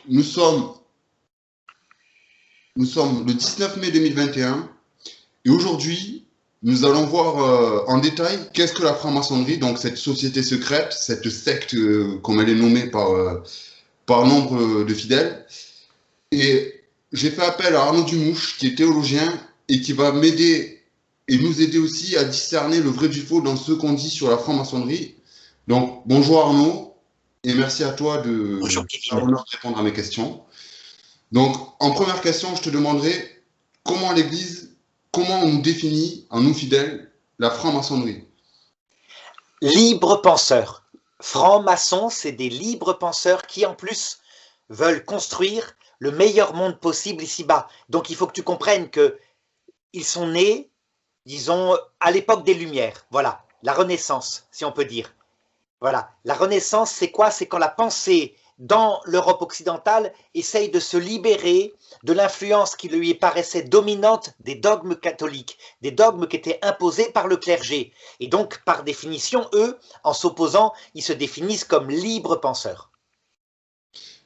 Nous sommes, nous sommes le 19 mai 2021 et aujourd'hui, nous allons voir en détail qu'est-ce que la franc-maçonnerie, donc cette société secrète, cette secte, comme elle est nommée par nombre de fidèles. Et j'ai fait appel à Arnaud Dumouche, qui est théologien et qui va m'aider et nous aider aussi à discerner le vrai du faux dans ce qu'on dit sur la franc-maçonnerie. Donc, bonjour Arnaud, et merci à toi de Bonjour avoir Kevin. l'honneur de répondre à mes questions. Donc, en première question, je te demanderai comment l'Église, comment on nous définit, en nous fidèles, la franc-maçonnerie. Libre penseur. Francs-maçons, c'est des libres penseurs qui en plus veulent construire le meilleur monde possible ici-bas. Donc il faut que tu comprennes qu'ils sont nés, disons, à l'époque des Lumières. Voilà, la Renaissance, si on peut dire. Voilà, la Renaissance, c'est quoi? C'est quand la pensée dans l'Europe occidentale essaye de se libérer de l'influence qui lui paraissait dominante des dogmes catholiques, des dogmes qui étaient imposés par le clergé. Et donc, par définition, eux, en s'opposant, ils se définissent comme libres penseurs.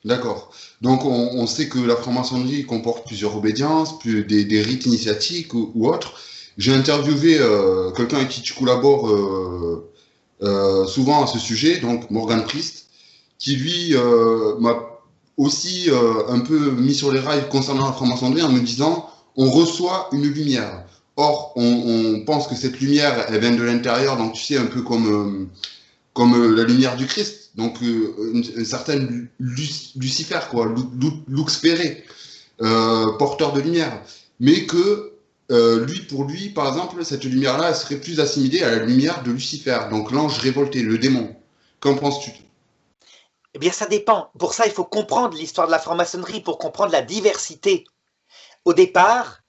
D'accord. Donc, on sait que la franc-maçonnerie comporte plusieurs obédiences, des rites initiatiques ou autres. J'ai interviewé quelqu'un avec qui tu collabores souvent à ce sujet, donc Morgan Priest, qui lui m'a aussi un peu mis sur les rails concernant la franc-maçonnerie en me disant on reçoit une lumière. Or, on pense que cette lumière, elle vient de l'intérieur, donc tu sais, un peu comme la lumière du Christ, donc une certaine Lucifer, quoi, Lux Ferré, porteur de lumière. Mais que pour lui, par exemple, cette lumière-là, elle serait plus assimilée à la lumière de Lucifer, donc l'ange révolté, le démon. Qu'en penses-tu? Eh bien, ça dépend. Pour ça, il faut comprendre l'histoire de la franc-maçonnerie pour comprendre la diversité. Au départ,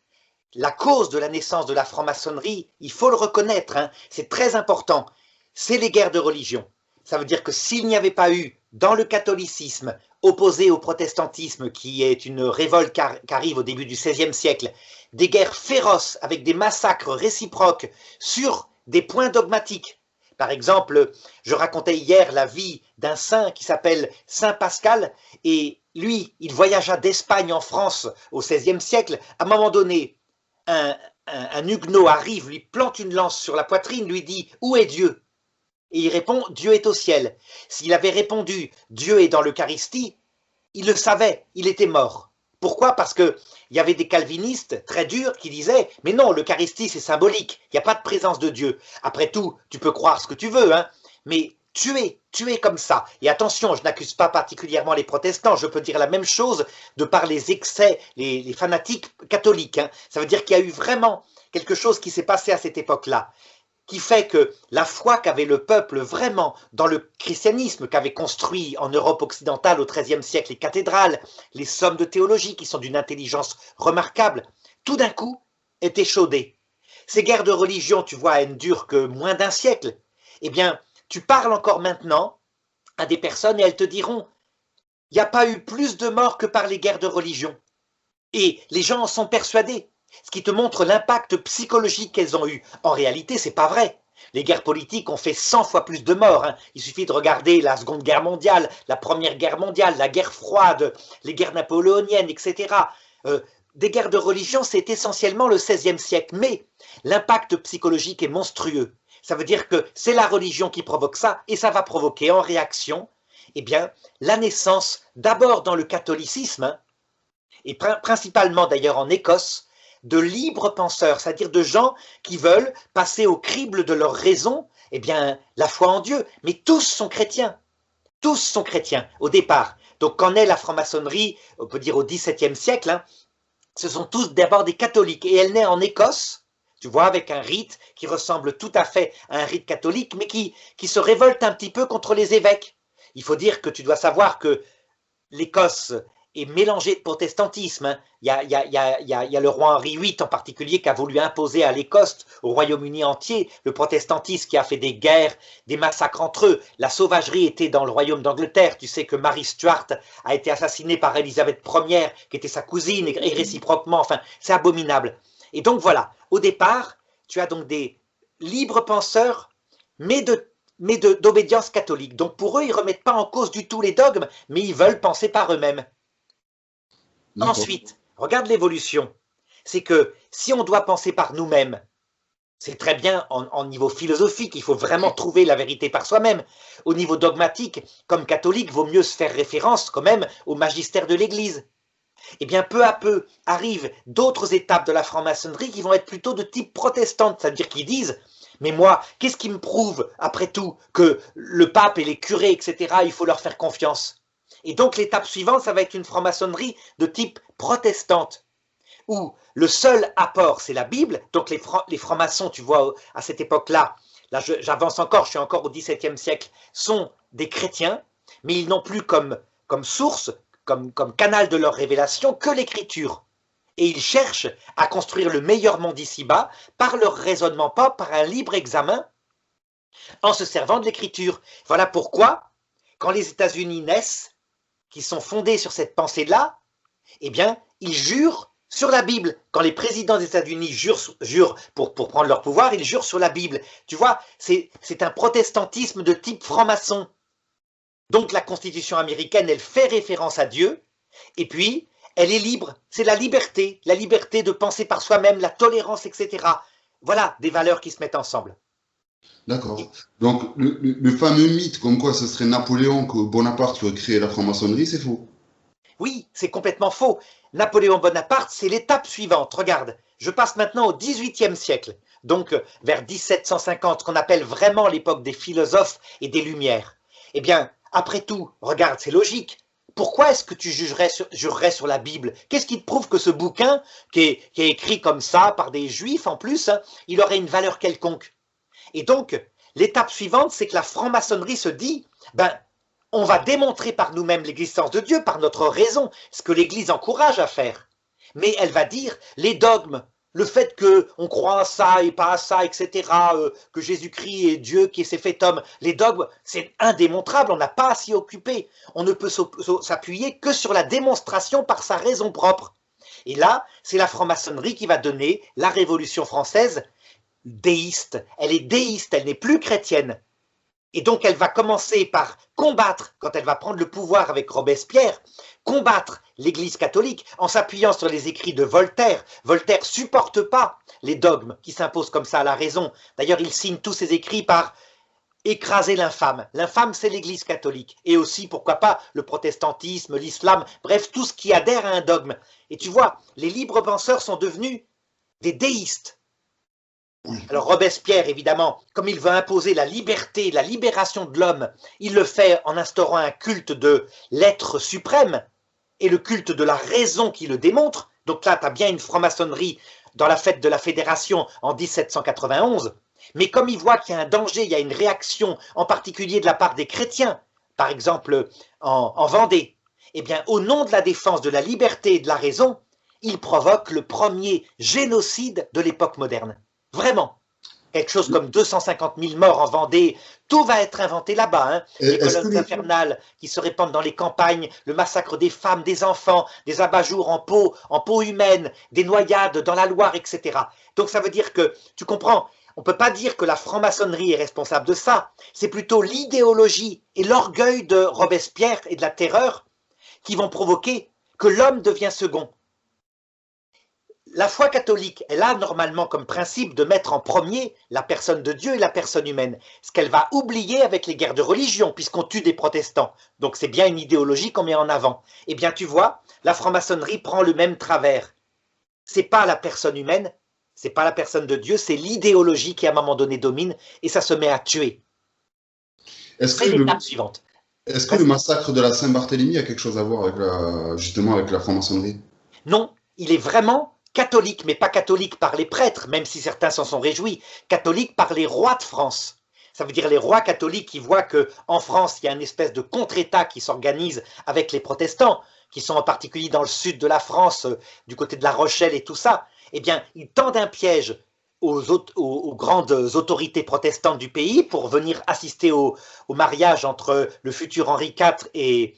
la cause de la naissance de la franc-maçonnerie, il faut le reconnaître, hein, c'est très important, c'est les guerres de religion. Ça veut dire que s'il n'y avait pas eu, dans le catholicisme, opposé au protestantisme, qui est une révolte qui arrive au début du XVIe siècle, des guerres féroces avec des massacres réciproques sur des points dogmatiques. Par exemple, je racontais hier la vie d'un saint qui s'appelle Saint Pascal, et lui, il voyagea d'Espagne en France au XVIe siècle. À un moment donné, un huguenot arrive, lui plante une lance sur la poitrine, lui dit « Où est Dieu ?» Et il répond « Dieu est au ciel ». S'il avait répondu « Dieu est dans l'Eucharistie », il le savait, il était mort. Pourquoi? Parce qu'il y avait des calvinistes très durs qui disaient « Mais non, l'Eucharistie c'est symbolique, il n'y a pas de présence de Dieu. Après tout, tu peux croire ce que tu veux, hein, mais tu es comme ça. » Et attention, je n'accuse pas particulièrement les protestants, je peux dire la même chose de par les excès, les fanatiques catholiques. Hein. Ça veut dire qu'il y a eu vraiment quelque chose qui s'est passé à cette époque-là, qui fait que la foi qu'avait le peuple vraiment dans le christianisme, qu'avait construit en Europe occidentale au XIIIe siècle les cathédrales, les sommes de théologie qui sont d'une intelligence remarquable, tout d'un coup est échaudée. Ces guerres de religion, tu vois, elles ne durent que moins d'un siècle. Eh bien, tu parles encore maintenant à des personnes et elles te diront « Il n'y a pas eu plus de morts que par les guerres de religion ». Et les gens en sont persuadés, ce qui te montre l'impact psychologique qu'elles ont eu. En réalité, c'est pas vrai. Les guerres politiques ont fait 100 fois plus de morts. Hein. Il suffit de regarder la Seconde Guerre mondiale, la Première Guerre mondiale, la guerre froide, les guerres napoléoniennes, etc. Des guerres de religion, c'est essentiellement le XVIe siècle. Mais l'impact psychologique est monstrueux. Ça veut dire que c'est la religion qui provoque ça, et ça va provoquer en réaction, eh bien, la naissance, d'abord dans le catholicisme, hein, et principalement d'ailleurs en Écosse, de libres penseurs, c'est-à-dire de gens qui veulent passer au crible de leur raison, eh bien, la foi en Dieu. Mais tous sont chrétiens au départ. Donc quand naît la franc-maçonnerie, on peut dire au XVIIe siècle, hein, ce sont tous d'abord des catholiques, et elle naît en Écosse, tu vois, avec un rite qui ressemble tout à fait à un rite catholique, mais qui se révolte un petit peu contre les évêques. Il faut dire que tu dois savoir que l'Écosse est mélangée de protestantisme. Hein. Il y a le roi Henri VIII en particulier qui a voulu imposer à l'Écosse, au Royaume-Uni entier, le protestantisme, qui a fait des guerres, des massacres entre eux. La sauvagerie était dans le royaume d'Angleterre. Tu sais que Marie Stuart a été assassinée par Élisabeth Ier, qui était sa cousine, et réciproquement. Enfin, c'est abominable. Et donc voilà, au départ, tu as donc des libres penseurs, mais mais d'obédience catholique. Donc pour eux, ils ne remettent pas en cause du tout les dogmes, mais ils veulent penser par eux-mêmes. Ensuite, regarde l'évolution. C'est que si on doit penser par nous-mêmes, c'est très bien en niveau philosophique, il faut vraiment trouver la vérité par soi-même. Au niveau dogmatique, comme catholique, vaut mieux se faire référence quand même au magistère de l'Église. Et bien peu à peu arrivent d'autres étapes de la franc-maçonnerie qui vont être plutôt de type protestante, c'est-à-dire qu'ils disent « Mais moi, qu'est-ce qui me prouve, après tout, que le pape et les curés, etc., il faut leur faire confiance ?» Et donc l'étape suivante, ça va être une franc-maçonnerie de type protestante, où le seul apport, c'est la Bible. Donc les francs-maçons, tu vois, à cette époque-là, là, j'avance encore, je suis encore au XVIIe siècle, sont des chrétiens, mais ils n'ont plus comme source, comme canal de leur révélation, que l'écriture. Et ils cherchent à construire le meilleur monde ici-bas par leur raisonnement, pas par un libre examen, en se servant de l'écriture. Voilà pourquoi, quand les États-Unis naissent, qui sont fondés sur cette pensée-là, eh bien, ils jurent sur la Bible. Quand les présidents des États-Unis jurent pour prendre leur pouvoir, ils jurent sur la Bible. Tu vois, c'est un protestantisme de type franc-maçon. Donc la Constitution américaine, elle fait référence à Dieu, et puis elle est libre. C'est la liberté de penser par soi-même, la tolérance, etc. Voilà des valeurs qui se mettent ensemble. D'accord. Donc le fameux mythe comme quoi ce serait Napoléon que Bonaparte qui aurait créé la franc-maçonnerie, c'est faux. Oui, c'est complètement faux. Napoléon Bonaparte, c'est l'étape suivante. Regarde, je passe maintenant au XVIIIe siècle, donc vers 1750, qu'on appelle vraiment l'époque des philosophes et des Lumières. Eh bien, après tout, regarde, c'est logique. Pourquoi est-ce que tu jurerais sur la Bible? Qu'est-ce qui te prouve que ce bouquin, qui est écrit comme ça par des juifs en plus, hein, il aurait une valeur quelconque? Et donc, l'étape suivante, c'est que la franc-maçonnerie se dit, ben, on va démontrer par nous-mêmes l'existence de Dieu, par notre raison, ce que l'Église encourage à faire. Mais elle va dire, les dogmes, le fait qu'on croit à ça et pas à ça, etc., que Jésus-Christ est Dieu qui s'est fait homme, les dogmes, c'est indémontrable, on n'a pas à s'y occuper. On ne peut s'appuyer que sur la démonstration par sa raison propre. Et là, c'est la franc-maçonnerie qui va donner la Révolution française déiste. Elle est déiste, elle n'est plus chrétienne. Et donc elle va commencer par combattre, quand elle va prendre le pouvoir avec Robespierre, combattre l'Église catholique en s'appuyant sur les écrits de Voltaire. Voltaire supporte pas les dogmes qui s'imposent comme ça à la raison. D'ailleurs, il signe tous ses écrits par écraser l'infâme. L'infâme, c'est l'Église catholique. Et aussi, pourquoi pas, le protestantisme, l'islam, bref, tout ce qui adhère à un dogme. Et tu vois, les libres penseurs sont devenus des déistes. Alors Robespierre, évidemment, comme il veut imposer la liberté, la libération de l'homme, il le fait en instaurant un culte de l'être suprême et le culte de la raison qui le démontre. Donc là, tu as bien une franc-maçonnerie dans la fête de la Fédération en 1791. Mais comme il voit qu'il y a un danger, il y a une réaction, en particulier de la part des chrétiens, par exemple en Vendée, eh bien, au nom de la défense de la liberté et de la raison, il provoque le premier génocide de l'époque moderne. Vraiment, quelque chose comme 250 000 morts en Vendée, tout va être inventé là-bas. Hein. Les colonnes infernales qui se répandent dans les campagnes, le massacre des femmes, des enfants, des abat-jours en peau humaine, des noyades dans la Loire, etc. Donc ça veut dire que, tu comprends, on ne peut pas dire que la franc-maçonnerie est responsable de ça. C'est plutôt l'idéologie et l'orgueil de Robespierre et de la terreur qui vont provoquer que l'homme devient second. La foi catholique, elle a normalement comme principe de mettre en premier la personne de Dieu et la personne humaine, ce qu'elle va oublier avec les guerres de religion, puisqu'on tue des protestants. Donc c'est bien une idéologie qu'on met en avant. Eh bien tu vois, la franc-maçonnerie prend le même travers. C'est pas la personne humaine, c'est pas la personne de Dieu, c'est l'idéologie qui à un moment donné domine, et ça se met à tuer. C'est l'étape suivante. Est-ce que le massacre de la Saint-Barthélemy a quelque chose à voir avec justement avec la franc-maçonnerie? Non, il est vraiment catholique, mais pas catholique par les prêtres, même si certains s'en sont réjouis, catholique par les rois de France. Ça veut dire les rois catholiques qui voient qu'en France, il y a une espèce de contre-État qui s'organise avec les protestants, qui sont en particulier dans le sud de la France, du côté de La Rochelle et tout ça. Eh bien, ils tendent un piège aux grandes autorités protestantes du pays pour venir assister au mariage entre le futur Henri IV et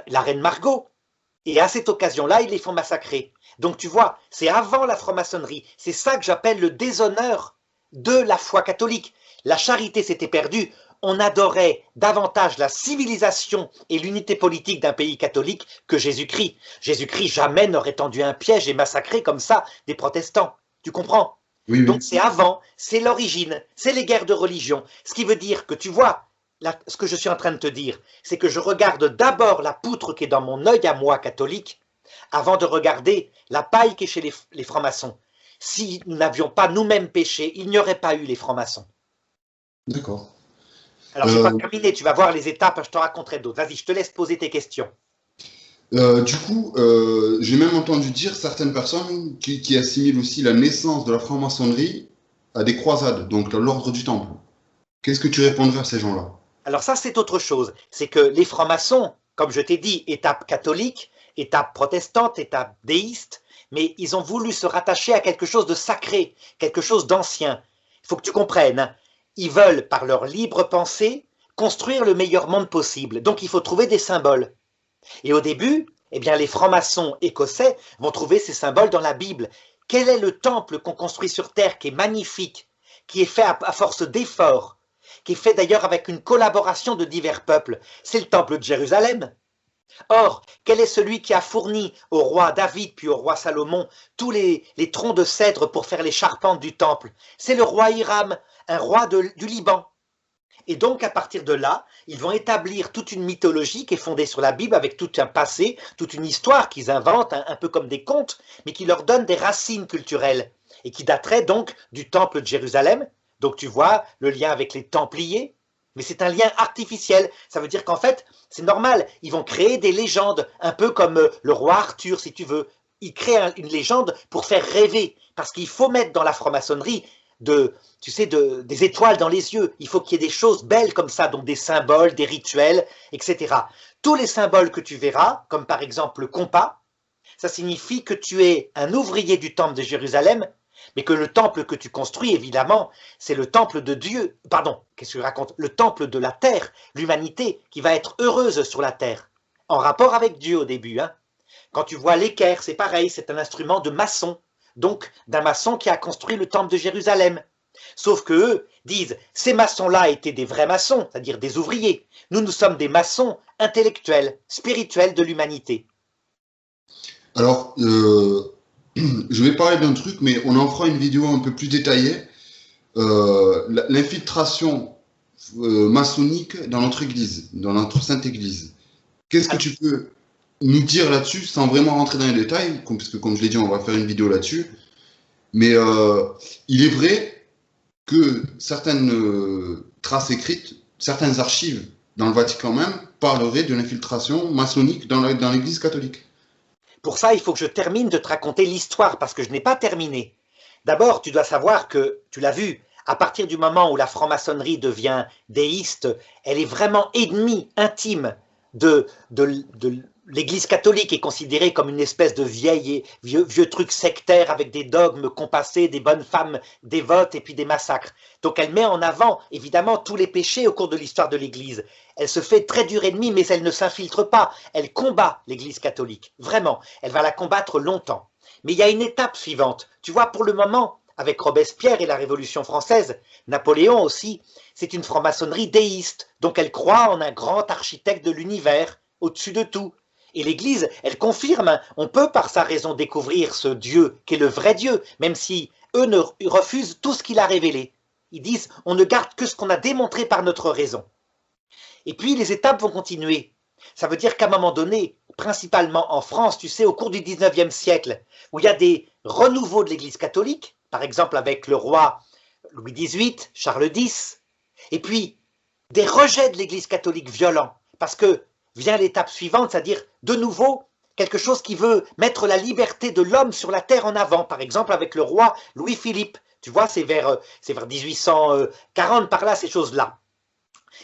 la reine Margot. Et à cette occasion-là, ils les font massacrer. Donc tu vois, c'est avant la franc-maçonnerie. C'est ça que j'appelle le déshonneur de la foi catholique. La charité s'était perdue on adorait davantage la civilisation et l'unité politique d'un pays catholique que Jésus-Christ. Jésus-Christ jamais n'aurait tendu un piège et massacré comme ça des protestants. Tu comprends? Oui, Donc oui. c'est avant, c'est l'origine, c'est les guerres de religion. Ce qui veut dire que tu vois, ce que je suis en train de te dire, c'est que je regarde d'abord la poutre qui est dans mon œil à moi catholique, avant de regarder la paille qui est chez les francs-maçons. Si nous n'avions pas nous-mêmes péché, il n'y aurait pas eu les francs-maçons. D'accord. Alors, je n'ai pas Euh, terminé, tu vas voir les étapes, je te raconterai d'autres. Vas-y, je te laisse poser tes questions. du coup, j'ai même entendu dire certaines personnes qui assimilent aussi la naissance de la franc-maçonnerie à des croisades, donc à l'ordre du Temple. Qu'est-ce que tu répondrais à ces gens-là? Alors ça, c'est autre chose. C'est que les francs-maçons, comme je t'ai dit, étape catholique, étape protestante, étape déiste, mais ils ont voulu se rattacher à quelque chose de sacré, quelque chose d'ancien. Il faut que tu comprennes, hein. Ils veulent, par leur libre pensée, construire le meilleur monde possible. Donc il faut trouver des symboles. Et au début, eh bien, les francs-maçons écossais vont trouver ces symboles dans la Bible. Quel est le temple qu'on construit sur terre qui est magnifique, qui est fait à force d'efforts, qui est fait d'ailleurs avec une collaboration de divers peuples? C'est le temple de Jérusalem. Or, quel est celui qui a fourni au roi David puis au roi Salomon tous les troncs de cèdre pour faire les charpentes du temple? C'est le roi Hiram, un roi du Liban. Et donc, à partir de là, ils vont établir toute une mythologie qui est fondée sur la Bible, avec tout un passé, toute une histoire qu'ils inventent, un peu comme des contes, mais qui leur donne des racines culturelles, et qui daterait donc du temple de Jérusalem. Donc tu vois le lien avec les Templiers, mais c'est un lien artificiel. Ça veut dire qu'en fait, c'est normal, ils vont créer des légendes, un peu comme le roi Arthur, si tu veux. Ils créent une légende pour faire rêver, parce qu'il faut mettre dans la franc-maçonnerie tu sais, des étoiles dans les yeux. Il faut qu'il y ait des choses belles comme ça, donc des symboles, des rituels, etc. Tous les symboles que tu verras, comme par exemple le compas, ça signifie que tu es un ouvrier du temple de Jérusalem, mais que le temple que tu construis, évidemment, c'est le temple de Dieu. Pardon, qu'est-ce que je raconte? Le temple de la terre, l'humanité qui va être heureuse sur la terre, en rapport avec Dieu au début, hein. Quand tu vois l'équerre, c'est pareil, c'est un instrument de maçon, donc d'un maçon qui a construit le temple de Jérusalem. Sauf que eux disent, ces maçons-là étaient des vrais maçons, c'est-à-dire des ouvriers. Nous sommes des maçons intellectuels, spirituels de l'humanité. Alors, je vais parler d'un truc, mais on en fera une vidéo un peu plus détaillée. L'infiltration maçonnique dans notre église, dans notre sainte église. Qu'est-ce que tu peux nous dire là-dessus, sans vraiment rentrer dans les détails, parce que comme je l'ai dit, on va faire une vidéo là-dessus. Mais il est vrai que certaines traces écrites, certaines archives dans le Vatican même, parleraient de l'infiltration maçonnique dans l'église catholique. Pour ça, il faut que je termine de te raconter l'histoire, parce que je n'ai pas terminé. D'abord, tu dois savoir que, tu l'as vu, à partir du moment où la franc-maçonnerie devient déiste, elle est vraiment ennemie intime de l'Église catholique, est considérée comme une espèce de vieux truc sectaire avec des dogmes compassés, des bonnes femmes dévotes et puis des massacres. Donc elle met en avant évidemment tous les péchés au cours de l'histoire de l'Église. Elle se fait très dure ennemie, mais elle ne s'infiltre pas. Elle combat l'Église catholique, vraiment. Elle va la combattre longtemps. Mais il y a une étape suivante. Tu vois, pour le moment, avec Robespierre et la Révolution française, Napoléon aussi, c'est une franc-maçonnerie déiste. Donc elle croit en un grand architecte de l'univers, au-dessus de tout. Et l'Église, elle confirme, on peut par sa raison découvrir ce Dieu qui est le vrai Dieu, même si eux refusent tout ce qu'il a révélé. Ils disent, on ne garde que ce qu'on a démontré par notre raison. Et puis les étapes vont continuer. Ça veut dire qu'à un moment donné, principalement en France, tu sais, au cours du 19e siècle, où il y a des renouveaux de l'Église catholique, par exemple avec le roi Louis XVIII, Charles X, et puis des rejets de l'Église catholique violents, parce que vient l'étape suivante, c'est-à-dire de nouveau quelque chose qui veut mettre la liberté de l'homme sur la terre en avant, par exemple avec le roi Louis-Philippe. Tu vois, c'est vers 1840 par là, ces choses-là.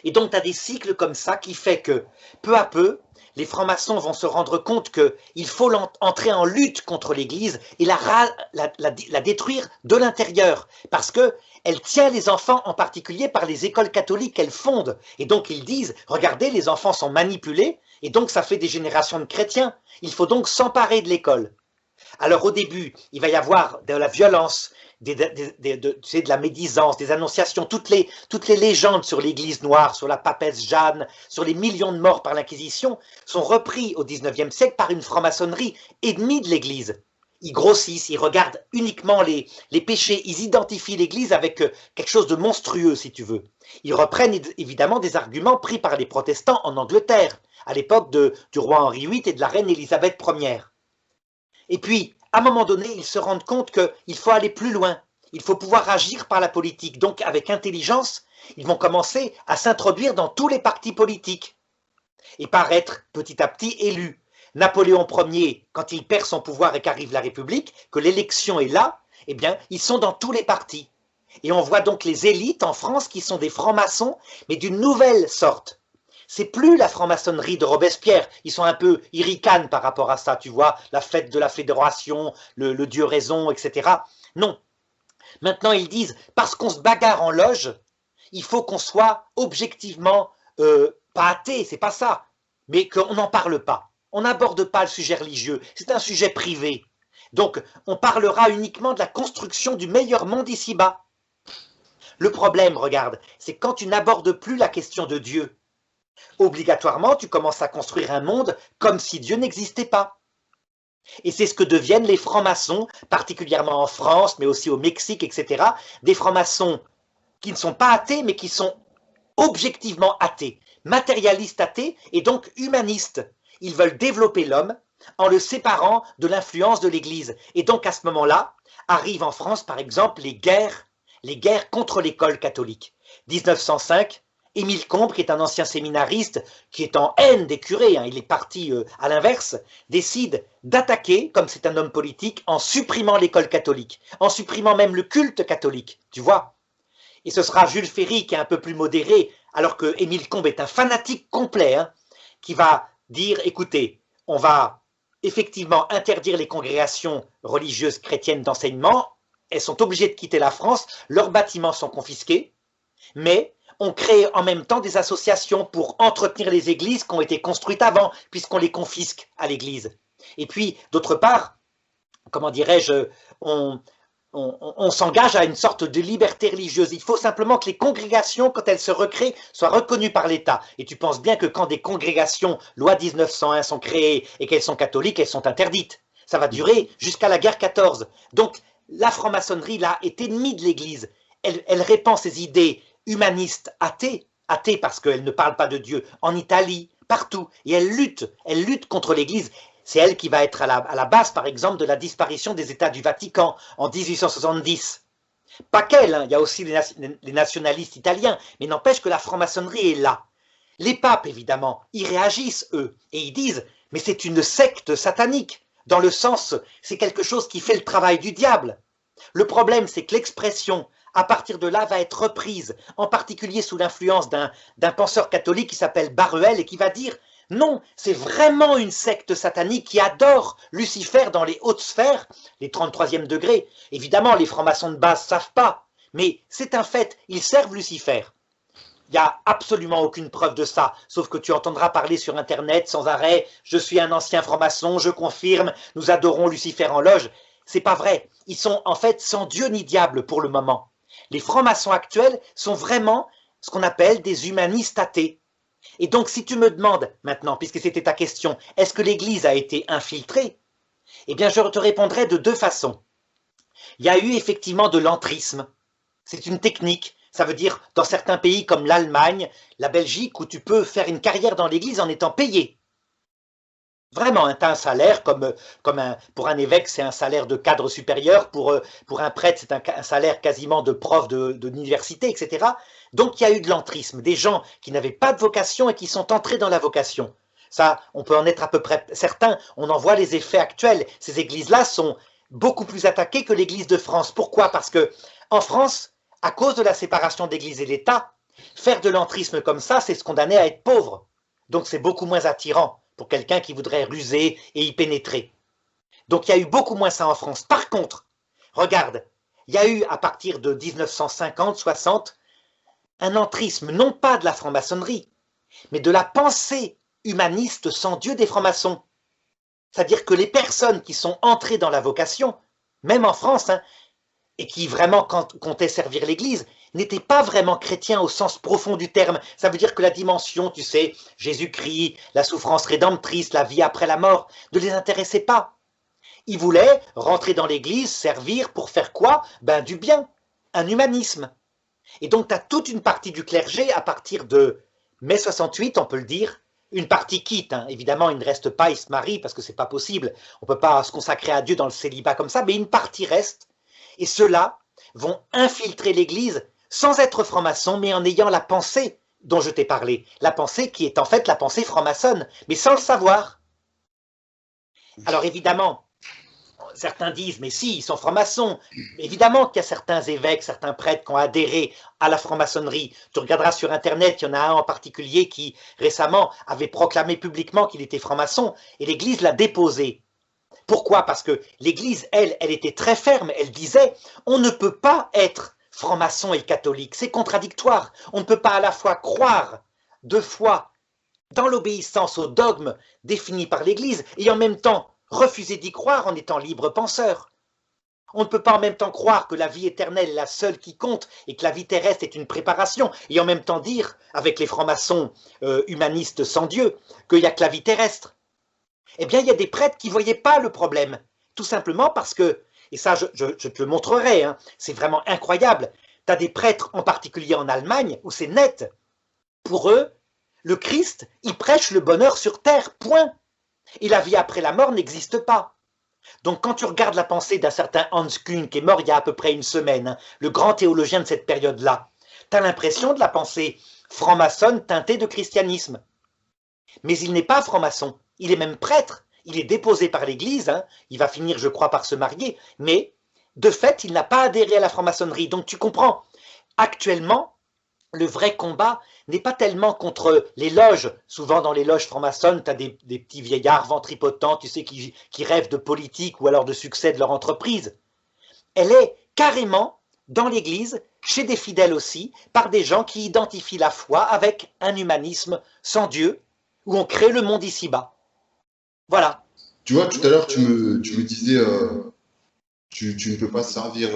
Et donc, tu as des cycles comme ça qui fait que, peu à peu, les francs-maçons vont se rendre compte qu'il faut entrer en lutte contre l'Église et la détruire de l'intérieur, parce qu'elle tient les enfants, en particulier par les écoles catholiques qu'elle fonde. Et donc, ils disent, regardez, les enfants sont manipulés, et donc ça fait des générations de chrétiens. Il faut donc s'emparer de l'école. Alors, au début, il va y avoir de la violence, tu sais, de la médisance, des annonciations, toutes les légendes sur l'Église noire, sur la papesse Jeanne, sur les millions de morts par l'Inquisition, sont repris au XIXe siècle par une franc-maçonnerie ennemie de l'Église. Ils grossissent, ils regardent uniquement les péchés, ils identifient l'Église avec quelque chose de monstrueux, si tu veux. Ils reprennent évidemment des arguments pris par les protestants en Angleterre, à l'époque du roi Henri VIII et de la reine Élisabeth Ière. Et puis, à un moment donné, ils se rendent compte qu'il faut aller plus loin. Il faut pouvoir agir par la politique. Donc, avec intelligence, ils vont commencer à s'introduire dans tous les partis politiques et par être petit à petit élus. Napoléon Ier, quand il perd son pouvoir et qu'arrive la République, que l'élection est là, eh bien, ils sont dans tous les partis. Et on voit donc les élites en France qui sont des francs-maçons, mais d'une nouvelle sorte. C'est plus la franc-maçonnerie de Robespierre, ils sont un peu, ils ricanent par rapport à ça, tu vois, la fête de la fédération, le Dieu raison, etc. Non. Maintenant, ils disent, parce qu'on se bagarre en loge, il faut qu'on soit objectivement, pas athée, c'est pas ça, mais qu'on n'en parle pas. On n'aborde pas le sujet religieux, c'est un sujet privé. Donc, on parlera uniquement de la construction du meilleur monde ici-bas. Le problème, regarde, c'est quand tu n'abordes plus la question de Dieu, obligatoirement, tu commences à construire un monde comme si Dieu n'existait pas. Et c'est ce que deviennent les francs-maçons, particulièrement en France, mais aussi au Mexique, etc. Des francs-maçons qui ne sont pas athées, mais qui sont objectivement athées, matérialistes athées et donc humanistes. Ils veulent développer l'homme en le séparant de l'influence de l'Église. Et donc à ce moment-là, arrivent en France, par exemple, les guerres contre l'école catholique. 1905, Émile Combes, qui est un ancien séminariste, qui est en haine des curés, il est parti à l'inverse, décide d'attaquer, comme c'est un homme politique, en supprimant l'école catholique, en supprimant même le culte catholique, tu vois. Et ce sera Jules Ferry, qui est un peu plus modéré, alors que Émile Combes est un fanatique complet, qui va dire, écoutez, on va effectivement interdire les congrégations religieuses chrétiennes d'enseignement, elles sont obligées de quitter la France, leurs bâtiments sont confisqués, mais on crée en même temps des associations pour entretenir les églises qui ont été construites avant, puisqu'on les confisque à l'église. Et puis, d'autre part, comment dirais-je, on s'engage à une sorte de liberté religieuse. Il faut simplement que les congrégations, quand elles se recréent, soient reconnues par l'État. Et tu penses bien que quand des congrégations, loi 1901, sont créées et qu'elles sont catholiques, elles sont interdites. Ça va durer jusqu'à la guerre 14. Donc, la franc-maçonnerie, là, est ennemie de l'Église. Elle répand ses idées humanistes athées parce qu'elle ne parle pas de Dieu, en Italie, partout. Et elle lutte contre l'Église. C'est elle qui va être à la base, par exemple, de la disparition des États du Vatican en 1870. Pas qu'elle, il y a aussi les nationalistes italiens, mais n'empêche que la franc-maçonnerie est là. Les papes, évidemment, y réagissent, eux, et ils disent « mais c'est une secte satanique », dans le sens, c'est quelque chose qui fait le travail du diable. Le problème, c'est que l'expression, à partir de là, va être reprise, en particulier sous l'influence d'un penseur catholique qui s'appelle Baruel et qui va dire « non, c'est vraiment une secte satanique qui adore Lucifer dans les hautes sphères, les 33e degrés. Évidemment, les francs-maçons de base ne savent pas, mais c'est un fait, ils servent Lucifer. Il n'y a absolument aucune preuve de ça, sauf que tu entendras parler sur Internet sans arrêt « je suis un ancien franc-maçon, je confirme, nous adorons Lucifer en loge ». C'est pas vrai, ils sont en fait sans Dieu ni diable pour le moment. Les francs-maçons actuels sont vraiment ce qu'on appelle des humanistes athées. Et donc si tu me demandes maintenant, puisque c'était ta question, est-ce que l'Église a été infiltrée? Eh bien je te répondrai de deux façons. Il y a eu effectivement de l'entrisme, c'est une technique. Ça veut dire, dans certains pays comme l'Allemagne, la Belgique, où tu peux faire une carrière dans l'Église en étant payé. Vraiment, tu as un salaire, pour un évêque, c'est un salaire de cadre supérieur, pour un prêtre, c'est un salaire quasiment de prof d'université, etc. Donc, il y a eu de l'entrisme, des gens qui n'avaient pas de vocation et qui sont entrés dans la vocation. Ça, on peut en être à peu près certain, on en voit les effets actuels. Ces églises-là sont beaucoup plus attaquées que l'Église de France. Pourquoi? Parce que en France, à cause de la séparation d'Église et l'État, faire de l'entrisme comme ça, c'est se condamner à être pauvre. Donc c'est beaucoup moins attirant pour quelqu'un qui voudrait ruser et y pénétrer. Donc il y a eu beaucoup moins ça en France. Par contre, regarde, il y a eu à partir de 1950-60 un entrisme, non pas de la franc-maçonnerie, mais de la pensée humaniste sans Dieu des francs-maçons. C'est-à-dire que les personnes qui sont entrées dans la vocation, même en France, et qui vraiment comptait servir l'Église, n'étaient pas vraiment chrétiens au sens profond du terme. Ça veut dire que la dimension, tu sais, Jésus-Christ, la souffrance rédemptrice, la vie après la mort, ne les intéressait pas. Ils voulaient rentrer dans l'Église, servir pour faire quoi? Ben du bien, un humanisme. Et donc tu as toute une partie du clergé à partir de mai 68, on peut le dire. Une partie quitte, hein. Évidemment, ils ne restent pas, ils se marient parce que c'est pas possible. On ne peut pas se consacrer à Dieu dans le célibat comme ça, mais une partie reste. Et ceux-là vont infiltrer l'Église sans être francs-maçons, mais en ayant la pensée dont je t'ai parlé. La pensée qui est en fait la pensée franc-maçonne, mais sans le savoir. Alors évidemment, certains disent, mais si, ils sont francs-maçons. Évidemment qu'il y a certains évêques, certains prêtres qui ont adhéré à la franc-maçonnerie. Tu regarderas sur Internet, il y en a un en particulier qui, récemment, avait proclamé publiquement qu'il était franc-maçon, et l'Église l'a déposé. Pourquoi? Parce que l'Église, elle était très ferme. Elle disait, on ne peut pas être franc-maçon et catholique. C'est contradictoire. On ne peut pas à la fois croire de foi dans l'obéissance au dogme défini par l'Église et en même temps refuser d'y croire en étant libre penseur. On ne peut pas en même temps croire que la vie éternelle est la seule qui compte et que la vie terrestre est une préparation et en même temps dire, avec les francs-maçons humanistes sans Dieu, qu'il n'y a que la vie terrestre. Eh bien, il y a des prêtres qui ne voyaient pas le problème, tout simplement parce que, et ça je te le montrerai, hein, c'est vraiment incroyable, tu as des prêtres en particulier en Allemagne où c'est net. Pour eux, le Christ, il prêche le bonheur sur terre, point. Et la vie après la mort n'existe pas. Donc quand tu regardes la pensée d'un certain Hans Küng, qui est mort il y a à peu près une semaine, hein, le grand théologien de cette période-là, tu as l'impression de la pensée franc-maçonne teintée de christianisme. Mais il n'est pas franc-maçon, il est même prêtre, il est déposé par l'Église, hein, il va finir je crois par se marier, mais de fait il n'a pas adhéré à la franc-maçonnerie. Donc tu comprends, actuellement, le vrai combat n'est pas tellement contre les loges. Souvent dans les loges franc-maçonnes, tu as des petits vieillards ventripotents, tu sais, qui rêvent de politique ou alors de succès de leur entreprise. Elle est carrément dans l'Église, chez des fidèles aussi, par des gens qui identifient la foi avec un humanisme sans Dieu, où on crée le monde ici-bas. Voilà. Tu vois, tout à l'heure, tu me disais, tu ne peux pas servir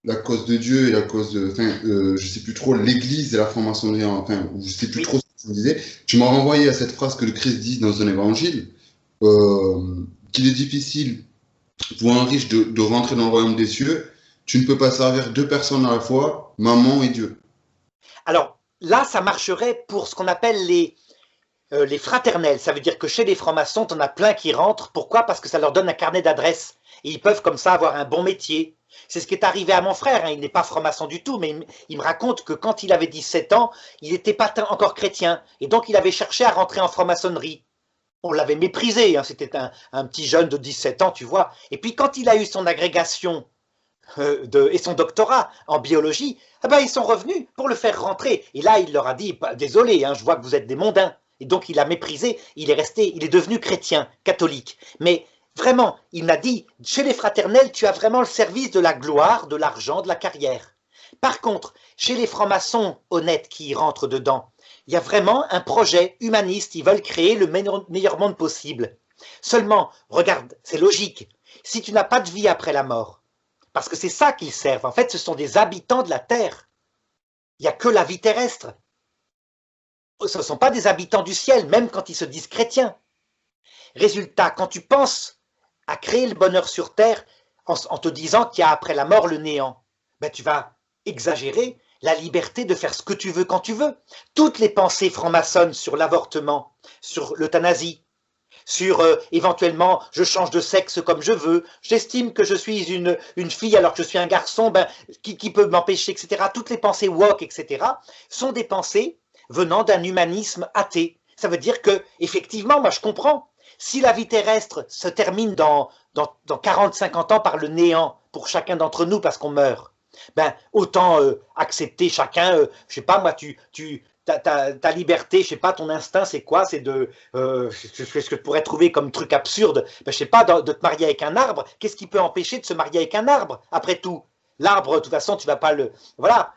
la cause de Dieu et la cause de, enfin, je sais plus trop, l'Église et la franc-maçonnerie, enfin, je sais plus trop ce que tu me disais. Tu m'as renvoyé à cette phrase que le Christ dit dans un évangile, qu'il est difficile pour un riche de rentrer dans le royaume des cieux. Tu ne peux pas servir deux personnes à la fois, maman et Dieu. Alors là, ça marcherait pour ce qu'on appelle les fraternels. Ça veut dire que chez les francs-maçons, tu en as plein qui rentrent. Pourquoi? Parce que ça leur donne un carnet d'adresses. Et ils peuvent comme ça avoir un bon métier. C'est ce qui est arrivé à mon frère, hein. Il n'est pas franc-maçon du tout, mais il me raconte que quand il avait 17 ans, il n'était pas encore chrétien. Et donc il avait cherché à rentrer en franc-maçonnerie. On l'avait méprisé, hein. C'était un petit jeune de 17 ans, tu vois. Et puis quand il a eu son agrégation et son doctorat en biologie, eh ben, ils sont revenus pour le faire rentrer. Et là, il leur a dit, désolé, hein, je vois que vous êtes des mondains. Et donc il a méprisé, il est devenu chrétien, catholique. Mais vraiment, il m'a dit, chez les fraternels, tu as vraiment le service de la gloire, de l'argent, de la carrière. Par contre, chez les francs-maçons honnêtes qui y rentrent dedans, il y a vraiment un projet humaniste, ils veulent créer le meilleur monde possible. Seulement, regarde, c'est logique, si tu n'as pas de vie après la mort, parce que c'est ça qu'ils servent, en fait ce sont des habitants de la terre, il n'y a que la vie terrestre. Ce ne sont pas des habitants du ciel, même quand ils se disent chrétiens. Résultat, quand tu penses à créer le bonheur sur terre en te disant qu'il y a après la mort le néant, ben tu vas exagérer la liberté de faire ce que tu veux quand tu veux. Toutes les pensées franc-maçonnes sur l'avortement, sur l'euthanasie, sur éventuellement je change de sexe comme je veux, j'estime que je suis une fille alors que je suis un garçon, ben, qui peut m'empêcher, etc. Toutes les pensées woke, etc. sont des pensées venant d'un humanisme athée. Ça veut dire que, effectivement, moi je comprends, si la vie terrestre se termine dans 40-50 ans par le néant pour chacun d'entre nous parce qu'on meurt, ben autant accepter chacun, je sais pas moi, ta liberté, je sais pas, ton instinct c'est quoi? C'est de, ce que tu pourrais trouver comme truc absurde, ben, je sais pas, de te marier avec un arbre. Qu'est-ce qui peut empêcher de se marier avec un arbre? Après tout, l'arbre, de toute façon, tu vas pas le, voilà,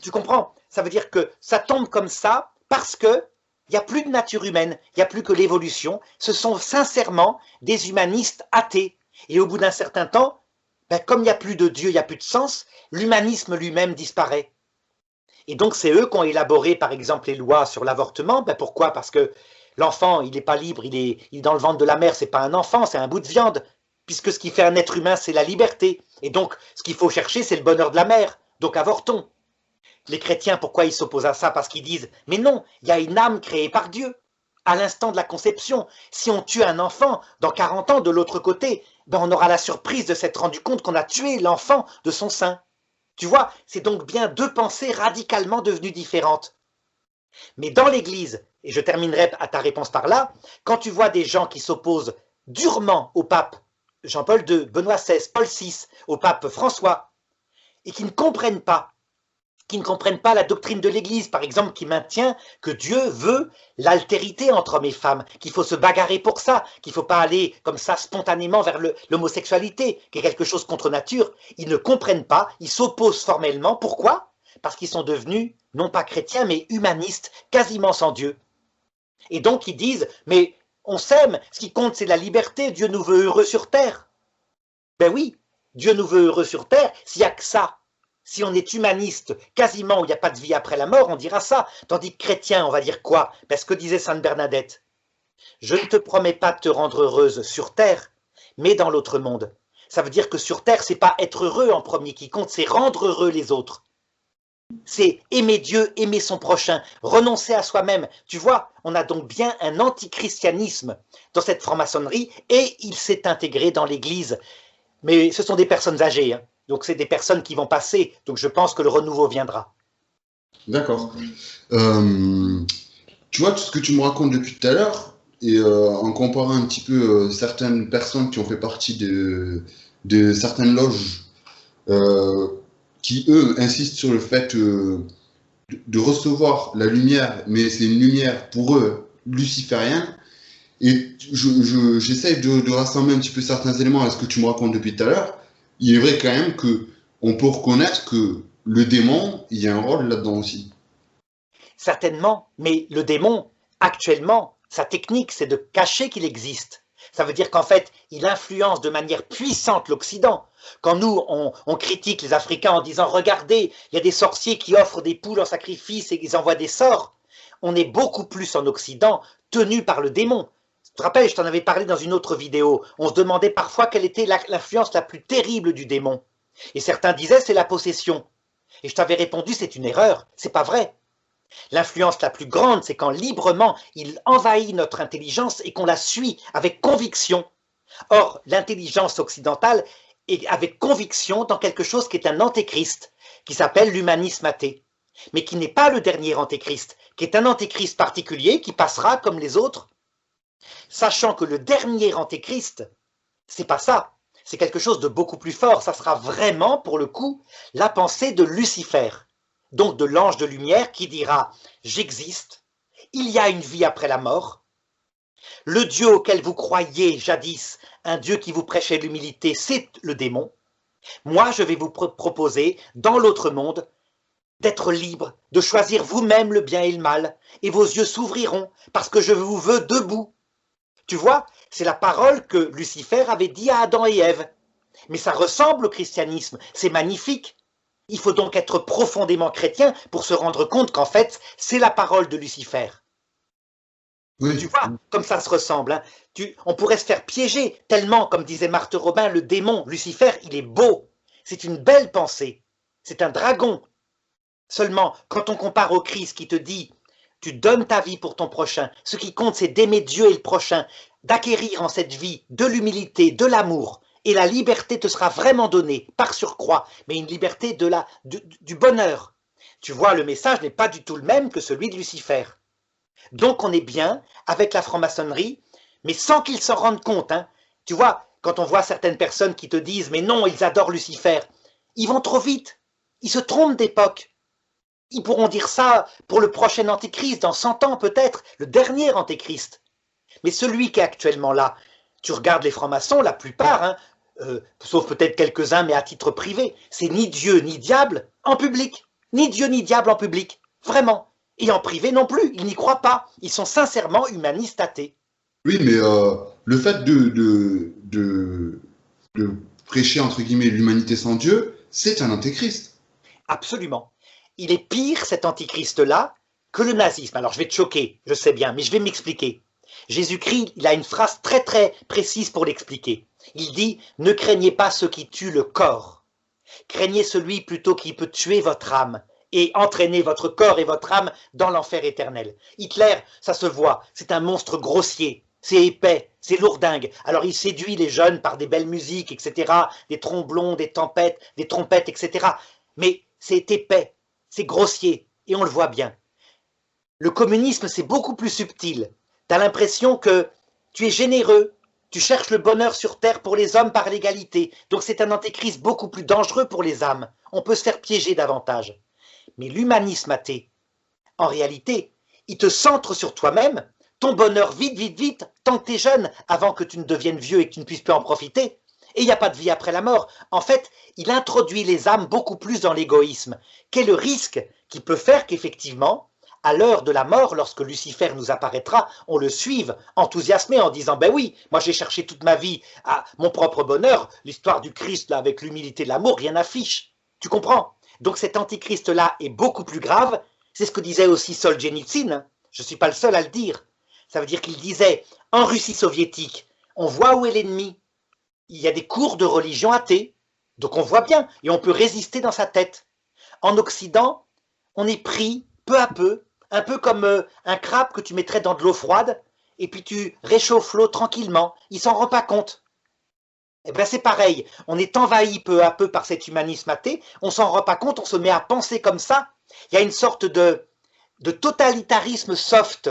tu comprends? Ça veut dire que ça tombe comme ça parce que il n'y a plus de nature humaine, il n'y a plus que l'évolution. Ce sont sincèrement des humanistes athées. Et au bout d'un certain temps, ben, comme il n'y a plus de Dieu, il n'y a plus de sens, l'humanisme lui-même disparaît. Et donc c'est eux qui ont élaboré par exemple les lois sur l'avortement. Ben, pourquoi? Parce que l'enfant, il n'est pas libre, il est dans le ventre de la mère, c'est pas un enfant, c'est un bout de viande, puisque ce qui fait un être humain, c'est la liberté. Et donc ce qu'il faut chercher, c'est le bonheur de la mère. Donc avortons. Les chrétiens, pourquoi ils s'opposent à ça? Parce qu'ils disent, mais non, il y a une âme créée par Dieu. À l'instant de la conception, si on tue un enfant, dans 40 ans, de l'autre côté, ben on aura la surprise de s'être rendu compte qu'on a tué l'enfant de son sein. Tu vois, c'est donc bien deux pensées radicalement devenues différentes. Mais dans l'Église, et je terminerai à ta réponse par là, quand tu vois des gens qui s'opposent durement au pape Jean-Paul II, Benoît XVI, Paul VI, au pape François, et qui ne comprennent pas la doctrine de l'Église, par exemple, qui maintient que Dieu veut l'altérité entre hommes et femmes, qu'il faut se bagarrer pour ça, qu'il ne faut pas aller comme ça spontanément vers l'homosexualité, qui est quelque chose contre nature. Ils ne comprennent pas, ils s'opposent formellement. Pourquoi? Parce qu'ils sont devenus, non pas chrétiens, mais humanistes, quasiment sans Dieu. Et donc ils disent, mais on s'aime, ce qui compte c'est la liberté, Dieu nous veut heureux sur terre. Ben oui, Dieu nous veut heureux sur terre, s'il n'y a que ça. Si on est humaniste, quasiment où il n'y a pas de vie après la mort, on dira ça. Tandis que chrétien, on va dire quoi? Parce que disait Sainte Bernadette, je ne te promets pas de te rendre heureuse sur terre, mais dans l'autre monde. Ça veut dire que sur terre, c'est pas être heureux en premier qui compte, c'est rendre heureux les autres. C'est aimer Dieu, aimer son prochain, renoncer à soi-même. Tu vois, on a donc bien un antichristianisme dans cette franc-maçonnerie et il s'est intégré dans l'Église. Mais ce sont des personnes âgées, hein. Donc c'est des personnes qui vont passer, donc je pense que le renouveau viendra. D'accord. Tu vois, tout ce que tu me racontes depuis tout à l'heure, et en comparant un petit peu certaines personnes qui ont fait partie de certaines loges, euh, qui, eux, insistent sur le fait de recevoir la lumière, mais c'est une lumière pour eux luciférienne, et j'essaye de rassembler un petit peu certains éléments à ce que tu me racontes depuis tout à l'heure. Il est vrai quand même que on peut reconnaître que le démon, il y a un rôle là-dedans aussi. Certainement, mais le démon, actuellement, sa technique, c'est de cacher qu'il existe. Ça veut dire qu'en fait, il influence de manière puissante l'Occident. Quand nous, on critique les Africains en disant « Regardez, il y a des sorciers qui offrent des poules en sacrifice et ils envoient des sorts », on est beaucoup plus en Occident tenu par le démon. Tu te rappelles, je t'en avais parlé dans une autre vidéo. On se demandait parfois quelle était l'influence la plus terrible du démon. Et certains disaient c'est la possession. Et je t'avais répondu c'est une erreur, c'est pas vrai. L'influence la plus grande, c'est quand librement il envahit notre intelligence et qu'on la suit avec conviction. Or, l'intelligence occidentale est avec conviction dans quelque chose qui est un antéchrist, qui s'appelle l'humanisme athée, mais qui n'est pas le dernier antéchrist, qui est un antéchrist particulier qui passera comme les autres, sachant que le dernier antéchrist, c'est pas ça, c'est quelque chose de beaucoup plus fort, ça sera vraiment, pour le coup, la pensée de Lucifer. Donc de l'ange de lumière qui dira « J'existe, il y a une vie après la mort, le Dieu auquel vous croyiez jadis, un Dieu qui vous prêchait l'humilité, c'est le démon. Moi, je vais vous proposer, dans l'autre monde, d'être libre, de choisir vous-même le bien et le mal, et vos yeux s'ouvriront, parce que je vous veux debout. » Tu vois, c'est la parole que Lucifer avait dit à Adam et Ève. Mais ça ressemble au christianisme, c'est magnifique. Il faut donc être profondément chrétien pour se rendre compte qu'en fait, c'est la parole de Lucifer. Oui. Tu vois, comme ça se ressemble. Hein. On pourrait se faire piéger tellement, comme disait Marthe Robin, le démon, Lucifer, il est beau. C'est une belle pensée. C'est un dragon. Seulement, quand on compare au Christ qui te dit « Tu donnes ta vie pour ton prochain, ce qui compte c'est d'aimer Dieu et le prochain, d'acquérir en cette vie de l'humilité, de l'amour, et la liberté te sera vraiment donnée, par surcroît, mais une liberté du bonheur. » Tu vois, le message n'est pas du tout le même que celui de Lucifer. Donc on est bien avec la franc-maçonnerie, mais sans qu'ils s'en rendent compte. Hein. Tu vois, quand on voit certaines personnes qui te disent « Mais non, ils adorent Lucifer », ils vont trop vite, ils se trompent d'époque. Ils pourront dire ça pour le prochain antéchrist, dans 100 ans peut-être, le dernier antéchrist. Mais celui qui est actuellement là, tu regardes les francs-maçons, la plupart, hein, sauf peut-être quelques-uns, mais à titre privé, c'est ni Dieu ni diable en public. Ni Dieu ni diable en public, vraiment. Et en privé non plus, ils n'y croient pas. Ils sont sincèrement humanistes athées. Oui, mais le fait de prêcher, entre guillemets, l'humanité sans Dieu, c'est un antéchrist. Absolument. Il est pire, cet antichrist-là, que le nazisme. Alors, je vais te choquer, je sais bien, mais je vais m'expliquer. Jésus-Christ, il a une phrase très très précise pour l'expliquer. Il dit « Ne craignez pas ceux qui tuent le corps. Craignez celui plutôt qui peut tuer votre âme et entraîner votre corps et votre âme dans l'enfer éternel. » Hitler, ça se voit, c'est un monstre grossier, c'est épais, c'est lourdingue. Alors il séduit les jeunes par des belles musiques, etc., des tromblons, des tempêtes, des trompettes, etc. Mais c'est épais, c'est grossier, et on le voit bien. Le communisme, c'est beaucoup plus subtil. Tu as l'impression que tu es généreux, tu cherches le bonheur sur terre pour les hommes par l'égalité. Donc c'est un antéchrist beaucoup plus dangereux pour les âmes. On peut se faire piéger davantage. Mais l'humanisme athée, en réalité, il te centre sur toi-même, ton bonheur vite, vite, vite, tant que tu es jeune, avant que tu ne deviennes vieux et que tu ne puisses plus en profiter. Et il n'y a pas de vie après la mort. En fait, il introduit les âmes beaucoup plus dans l'égoïsme. Quel est le risque qui peut faire qu'effectivement, à l'heure de la mort, lorsque Lucifer nous apparaîtra, on le suive, enthousiasmé en disant « Ben oui, moi j'ai cherché toute ma vie à mon propre bonheur, l'histoire du Christ là, avec l'humilité et l'amour, rien n'affiche. » Tu comprends? Donc cet antichrist-là est beaucoup plus grave. C'est ce que disait aussi Solzhenitsyn, hein. Je ne suis pas le seul à le dire. Ça veut dire qu'il disait, en Russie soviétique, on voit où est l'ennemi. Il y a des cours de religion athée, donc on voit bien, et on peut résister dans sa tête. En Occident, on est pris peu à peu, un peu comme un crabe que tu mettrais dans de l'eau froide, et puis tu réchauffes l'eau tranquillement, il s'en rend pas compte. Eh bien c'est pareil, on est envahi peu à peu par cet humanisme athée, on s'en rend pas compte, on se met à penser comme ça. Il y a une sorte de totalitarisme soft,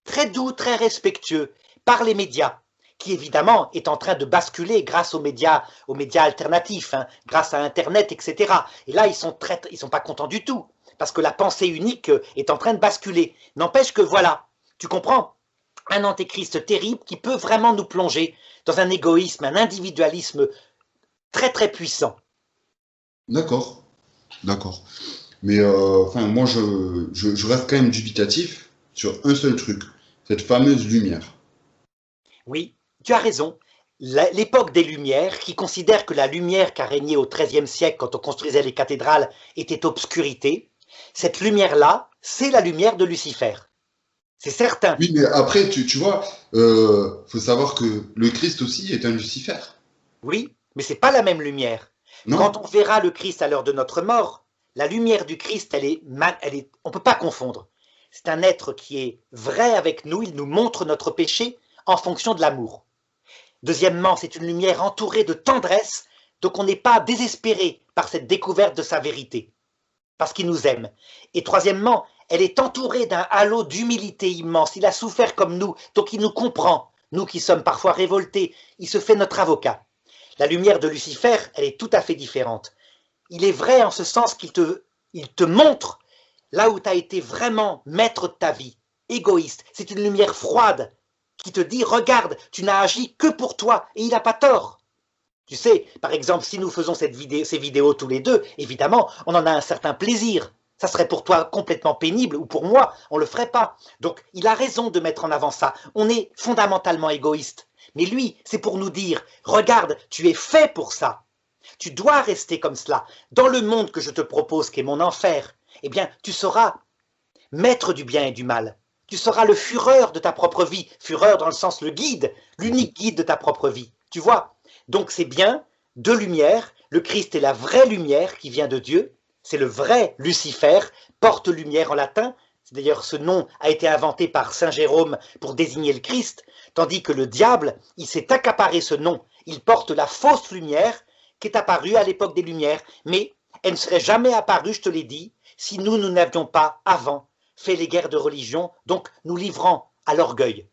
très doux, très respectueux, par les médias, qui évidemment est en train de basculer grâce aux médias alternatifs, hein, grâce à Internet, etc. Et là, ils sont pas contents du tout, parce que la pensée unique est en train de basculer. N'empêche que voilà, tu comprends, un antéchrist terrible qui peut vraiment nous plonger dans un égoïsme, un individualisme très très puissant. D'accord, d'accord. Mais enfin, moi, je reste quand même dubitatif sur un seul truc, cette fameuse lumière. Oui, tu as raison. L'époque des Lumières, qui considère que la lumière qui a régné au XIIIe siècle quand on construisait les cathédrales était obscurité, cette lumière-là, c'est la lumière de Lucifer. C'est certain. Oui, mais après, tu vois, faut savoir que le Christ aussi est un Lucifer, Oui, mais c'est pas la même lumière. Quand non? on verra le Christ à l'heure de notre mort, la lumière du Christ, on ne peut pas confondre. C'est un être qui est vrai avec nous, il nous montre notre péché en fonction de l'amour. Deuxièmement, c'est une lumière entourée de tendresse, donc on n'est pas désespéré par cette découverte de sa vérité, parce qu'il nous aime. Et troisièmement, elle est entourée d'un halo d'humilité immense. Il a souffert comme nous, donc il nous comprend. Nous qui sommes parfois révoltés, il se fait notre avocat. La lumière de Lucifer, elle est tout à fait différente. Il est vrai en ce sens qu'il te montre là où tu as été vraiment maître de ta vie, égoïste. C'est une lumière froide qui te dit, regarde, tu n'as agi que pour toi, et il n'a pas tort. Tu sais, par exemple, si nous faisons ces vidéos tous les deux, évidemment, on en a un certain plaisir. Ça serait pour toi complètement pénible, ou pour moi, on ne le ferait pas. Donc, il a raison de mettre en avant ça. On est fondamentalement égoïste. Mais lui, c'est pour nous dire, regarde, tu es fait pour ça. Tu dois rester comme cela. Dans le monde que je te propose, qui est mon enfer, eh bien, tu seras maître du bien et du mal. Tu seras le fureur de ta propre vie. Fureur dans le sens le guide, l'unique guide de ta propre vie. Tu vois? Donc c'est bien, deux lumières. Le Christ est la vraie lumière qui vient de Dieu. C'est le vrai Lucifer, porte-lumière en latin. D'ailleurs, ce nom a été inventé par Saint Jérôme pour désigner le Christ, tandis que le diable, il s'est accaparé ce nom. Il porte la fausse lumière qui est apparue à l'époque des Lumières, mais elle ne serait jamais apparue, je te l'ai dit, si nous n'avions pas, avant, fait les guerres de religion, donc nous livrant à l'orgueil.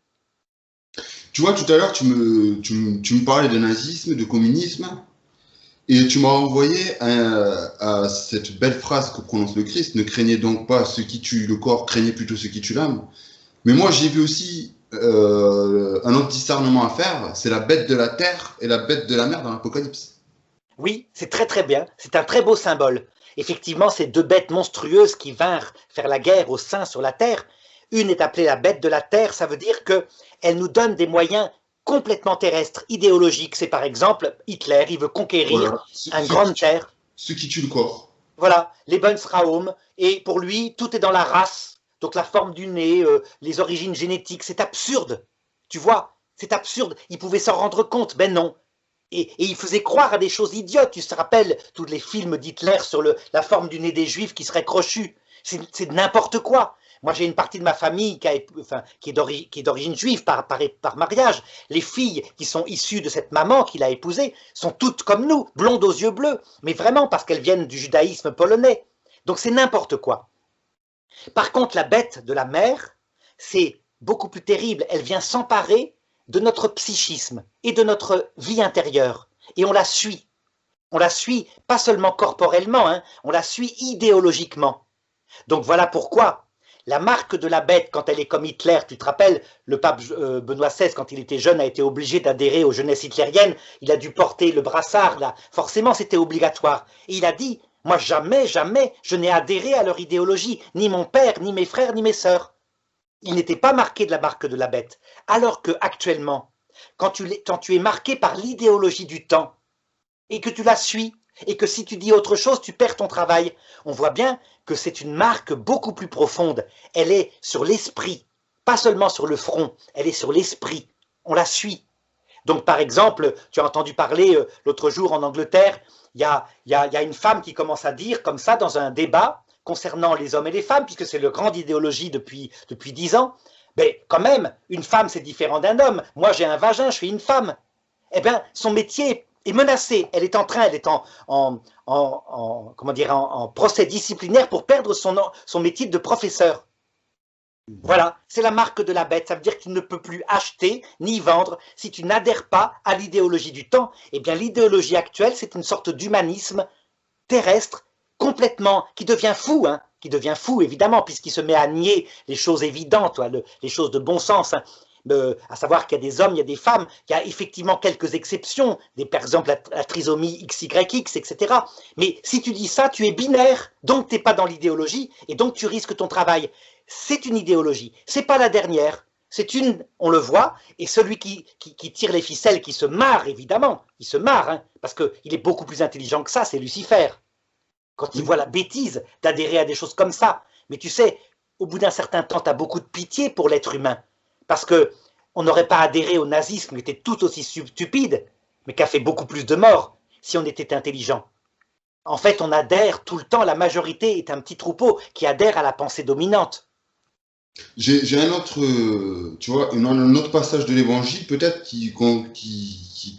Tu vois, tout à l'heure, tu me parlais de nazisme, de communisme, et tu m'as envoyé à cette belle phrase que prononce le Christ, ne craignez donc pas ceux qui tuent le corps, craignez plutôt ceux qui tuent l'âme. Mais moi, j'ai vu aussi un autre discernement à faire, c'est la bête de la terre et la bête de la mer dans l'Apocalypse. Oui, c'est très très bien, c'est un très beau symbole. Effectivement, ces deux bêtes monstrueuses qui vinrent faire la guerre aux saints sur la terre, une est appelée la bête de la terre, ça veut dire qu'elle nous donne des moyens complètement terrestre, idéologique. C'est par exemple Hitler, il veut conquérir Voilà. une grande terre. Ce qui tue le corps. Voilà, Lebensraum. Et pour lui, tout est dans la race. Donc la forme du nez, les origines génétiques, c'est absurde. Tu vois, c'est absurde. Il pouvait s'en rendre compte, ben non. Et il faisait croire à des choses idiotes. Tu te rappelles tous les films d'Hitler sur la forme du nez des Juifs qui serait crochu. C'est n'importe quoi. Moi, j'ai une partie de ma famille qui est d'origine juive par mariage. Les filles qui sont issues de cette maman qu'il a épousée sont toutes comme nous, blondes aux yeux bleus, mais vraiment parce qu'elles viennent du judaïsme polonais. Donc c'est n'importe quoi. Par contre, la bête de la mer, c'est beaucoup plus terrible. Elle vient s'emparer de notre psychisme et de notre vie intérieure. Et on la suit. On la suit pas seulement corporellement, hein, on la suit idéologiquement. Donc voilà pourquoi la marque de la bête, quand elle est comme Hitler, tu te rappelles, le pape Benoît XVI, quand il était jeune, a été obligé d'adhérer aux jeunesses hitlériennes, il a dû porter le brassard, là. Forcément c'était obligatoire. Et il a dit, moi jamais, jamais, je n'ai adhéré à leur idéologie, ni mon père, ni mes frères, ni mes sœurs. Il n'était pas marqué de la marque de la bête. Alors que actuellement, quand tu es marqué par l'idéologie du temps, et que tu la suis, et que si tu dis autre chose, tu perds ton travail, on voit bien que c'est une marque beaucoup plus profonde. Elle est sur l'esprit, pas seulement sur le front, elle est sur l'esprit. On la suit. Donc par exemple, tu as entendu parler l'autre jour en Angleterre, il y a une femme qui commence à dire comme ça dans un débat concernant les hommes et les femmes, puisque c'est le grande idéologie depuis 10 ans, mais quand même, une femme c'est différent d'un homme. Moi j'ai un vagin, je suis une femme. Eh bien, son métier est menacé. Elle est en procès disciplinaire pour perdre son métier de professeur. Voilà, c'est la marque de la bête. Ça veut dire que tu ne peux plus acheter ni vendre si tu n'adhères pas à l'idéologie du temps. Eh bien, l'idéologie actuelle, c'est une sorte d'humanisme terrestre complètement, qui devient fou, hein, qui devient fou évidemment, puisqu'il se met à nier les choses évidentes, les choses de bon sens, hein. À savoir qu'il y a des hommes, il y a des femmes, il y a effectivement quelques exceptions, par exemple la trisomie XYX, etc. Mais si tu dis ça, tu es binaire, donc tu n'es pas dans l'idéologie, et donc tu risques ton travail. C'est une idéologie, c'est pas la dernière, c'est une, on le voit, et celui qui tire les ficelles, qui se marre évidemment, il se marre, hein, parce qu'il est beaucoup plus intelligent que ça, c'est Lucifer. Quand il voit la bêtise d'adhérer à des choses comme ça, mais tu sais, au bout d'un certain temps, tu as beaucoup de pitié pour l'être humain. Parce qu'on n'aurait pas adhéré au nazisme, qui était tout aussi stupide, mais qui a fait beaucoup plus de morts, si on était intelligent. En fait, on adhère tout le temps, la majorité est un petit troupeau qui adhère à la pensée dominante. J'ai un autre, tu vois, un autre passage de l'évangile, peut-être, qui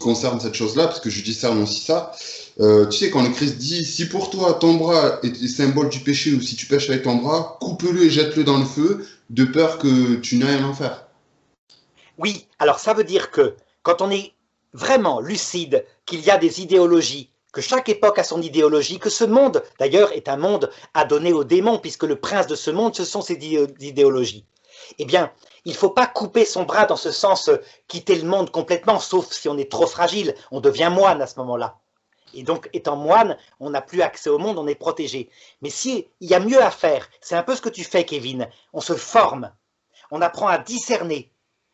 concerne cette chose-là, parce que je discerne aussi ça. Tu sais, quand le Christ dit, si pour toi ton bras est symbole du péché, ou si tu pêches avec ton bras, coupe-le et jette-le dans le feu, de peur que tu n'ailles en enfer. Oui, alors ça veut dire que quand on est vraiment lucide qu'il y a des idéologies, que chaque époque a son idéologie, que ce monde, d'ailleurs, est un monde adonné aux démons, puisque le prince de ce monde, ce sont ces idéologies. Eh bien, il ne faut pas couper son bras dans ce sens, quitter le monde complètement, sauf si on est trop fragile, on devient moine à ce moment-là. Et donc, étant moine, on n'a plus accès au monde, on est protégé. Mais s'il y a mieux à faire, c'est un peu ce que tu fais, Kevin, on se forme, on apprend à discerner.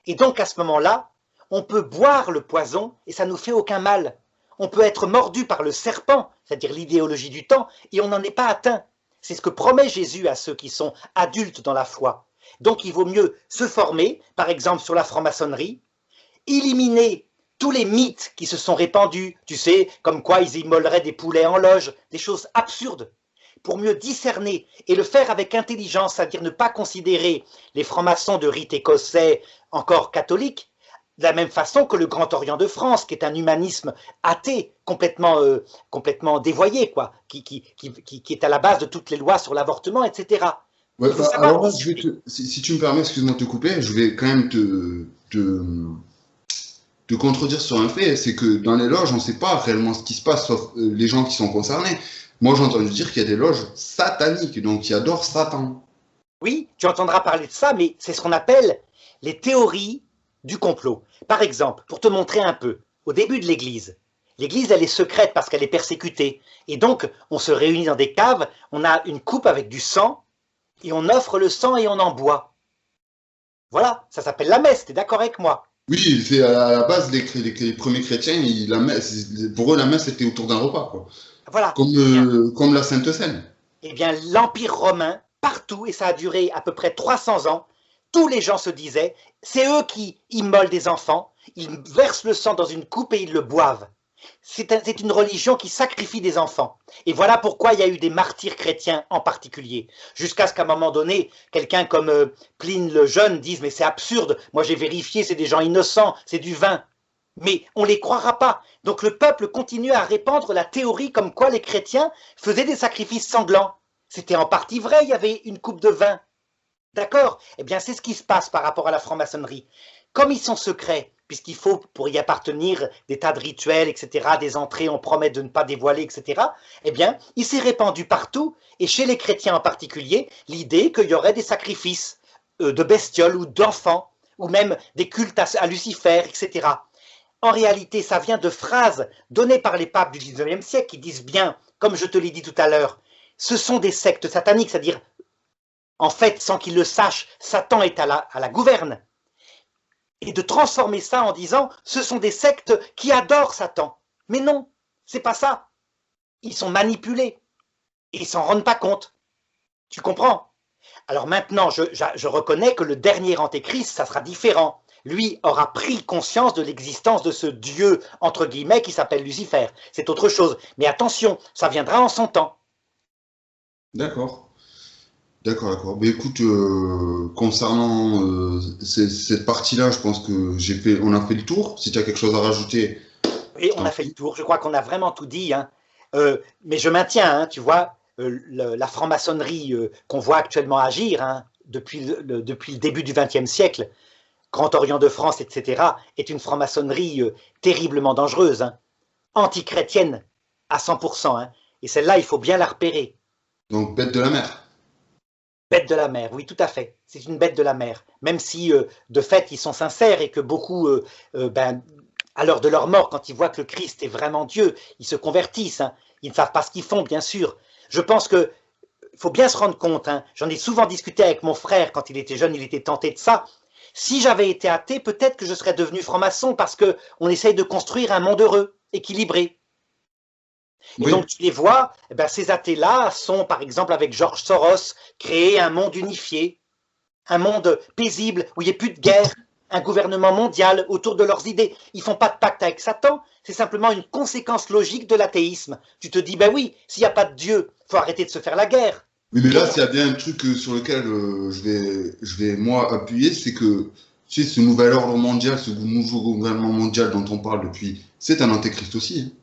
Et donc, à ce moment-là, on peut boire le poison et ça ne nous fait aucun mal. On peut être mordu par le serpent, c'est-à-dire l'idéologie du temps, et on n'en est pas atteint. C'est ce que promet Jésus à ceux qui sont adultes dans la foi. Donc, il vaut mieux se former, par exemple sur la franc-maçonnerie, éliminer tous les mythes qui se sont répandus, tu sais, comme quoi ils immoleraient des poulets en loge, des choses absurdes, pour mieux discerner et le faire avec intelligence, c'est-à-dire ne pas considérer les francs-maçons de rite écossais encore catholiques, de la même façon que le Grand Orient de France, qui est un humanisme athée, complètement dévoyé, quoi, qui est à la base de toutes les lois sur l'avortement, etc. Ouais, bah, alors là, si tu me permets, excuse-moi de te couper, je vais quand même te contredire sur un fait, c'est que dans les loges, on ne sait pas réellement ce qui se passe, sauf les gens qui sont concernés. Moi, j'ai entendu dire qu'il y a des loges sataniques, donc qui adorent Satan. Oui, tu entendras parler de ça, mais c'est ce qu'on appelle les théories du complot. Par exemple, pour te montrer un peu, au début de l'Église, l'Église, elle est secrète parce qu'elle est persécutée. Et donc, on se réunit dans des caves, on a une coupe avec du sang, et on offre le sang et on en boit. Voilà, ça s'appelle la messe, t'es d'accord avec moi? Oui, c'est à la base, les premiers chrétiens, pour eux, la messe était autour d'un repas, quoi. Voilà. Comme la Sainte Seine. Eh bien, l'Empire romain, partout, et ça a duré à peu près 300 ans, tous les gens se disaient, c'est eux qui immolent des enfants, ils versent le sang dans une coupe et ils le boivent. C'est une religion qui sacrifie des enfants. Et voilà pourquoi il y a eu des martyrs chrétiens en particulier. Jusqu'à ce qu'à un moment donné, quelqu'un comme Pline le Jeune dise, mais c'est absurde, moi j'ai vérifié, c'est des gens innocents, c'est du vin. Mais on ne les croira pas. Donc le peuple continue à répandre la théorie comme quoi les chrétiens faisaient des sacrifices sanglants. C'était en partie vrai, il y avait une coupe de vin. D'accord? Eh bien, c'est ce qui se passe par rapport à la franc-maçonnerie. Comme ils sont secrets, puisqu'il faut, pour y appartenir, des tas de rituels, etc., des entrées, on promet de ne pas dévoiler, etc., eh bien, il s'est répandu partout, et chez les chrétiens en particulier, l'idée qu'il y aurait des sacrifices de bestioles ou d'enfants, ou même des cultes à Lucifer, etc. En réalité, ça vient de phrases données par les papes du XIXe siècle qui disent bien, comme je te l'ai dit tout à l'heure, ce sont des sectes sataniques, c'est-à-dire, en fait, sans qu'ils le sachent, Satan est à la gouverne. Et de transformer ça en disant, ce sont des sectes qui adorent Satan. Mais non, c'est pas ça. Ils sont manipulés. Et ils s'en rendent pas compte. Tu comprends? Alors maintenant, je reconnais que le dernier antéchrist, ça sera différent. Lui aura pris conscience de l'existence de ce Dieu, entre guillemets, qui s'appelle Lucifer. C'est autre chose. Mais attention, ça viendra en son temps. D'accord. D'accord, d'accord. Mais écoute, concernant cette partie-là, je pense que on a fait le tour. Si tu as quelque chose à rajouter, Et je on t'en a fait le prie. tour. Je crois qu'on a vraiment tout dit. Hein. Mais je maintiens, hein, tu vois, la franc-maçonnerie qu'on voit actuellement agir hein, depuis le début du XXe siècle, Grand Orient de France, etc., est une franc-maçonnerie terriblement dangereuse, hein, anti-chrétienne à 100%. Hein, et celle-là, il faut bien la repérer. Donc, bête de la mer. Bête de la mer, oui, tout à fait. C'est une bête de la mer. Même si, de fait, ils sont sincères et que beaucoup, à l'heure de leur mort, quand ils voient que le Christ est vraiment Dieu, ils se convertissent. Hein. Ils ne savent pas ce qu'ils font, bien sûr. Je pense que faut bien se rendre compte. Hein. J'en ai souvent discuté avec mon frère quand il était jeune, il était tenté de ça. Si j'avais été athée, peut-être que je serais devenu franc-maçon parce que on essaye de construire un monde heureux, équilibré. Et Oui, donc tu les vois, eh ben, ces athées-là sont, par exemple, avec George Soros, créer un monde unifié, un monde paisible où il n'y ait plus de guerre, un gouvernement mondial autour de leurs idées. Ils ne font pas de pacte avec Satan, c'est simplement une conséquence logique de l'athéisme. Tu te dis, ben oui, s'il n'y a pas de Dieu, il faut arrêter de se faire la guerre. oui, mais Et là, s'il y a bien un truc sur lequel je vais moi appuyer, c'est que tu sais, ce nouvel ordre mondial, ce nouveau gouvernement mondial dont on parle depuis, c'est un antéchrist aussi, hein.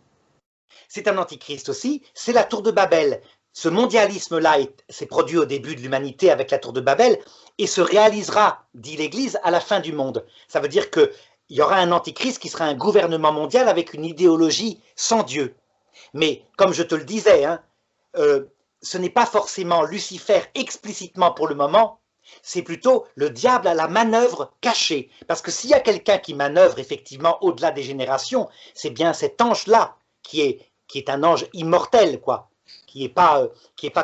c'est un antichrist aussi, c'est la tour de Babel. Ce mondialisme-là s'est produit au début de l'humanité avec la tour de Babel et se réalisera, dit l'Église, à la fin du monde. Ça veut dire qu'il y aura un antichrist qui sera un gouvernement mondial avec une idéologie sans Dieu. Mais comme je te le disais, hein, ce n'est pas forcément Lucifer explicitement pour le moment, c'est plutôt le diable à la manœuvre cachée. Parce que s'il y a quelqu'un qui manœuvre effectivement au-delà des générations, c'est bien cet ange-là qui est un ange immortel, quoi, qui est pas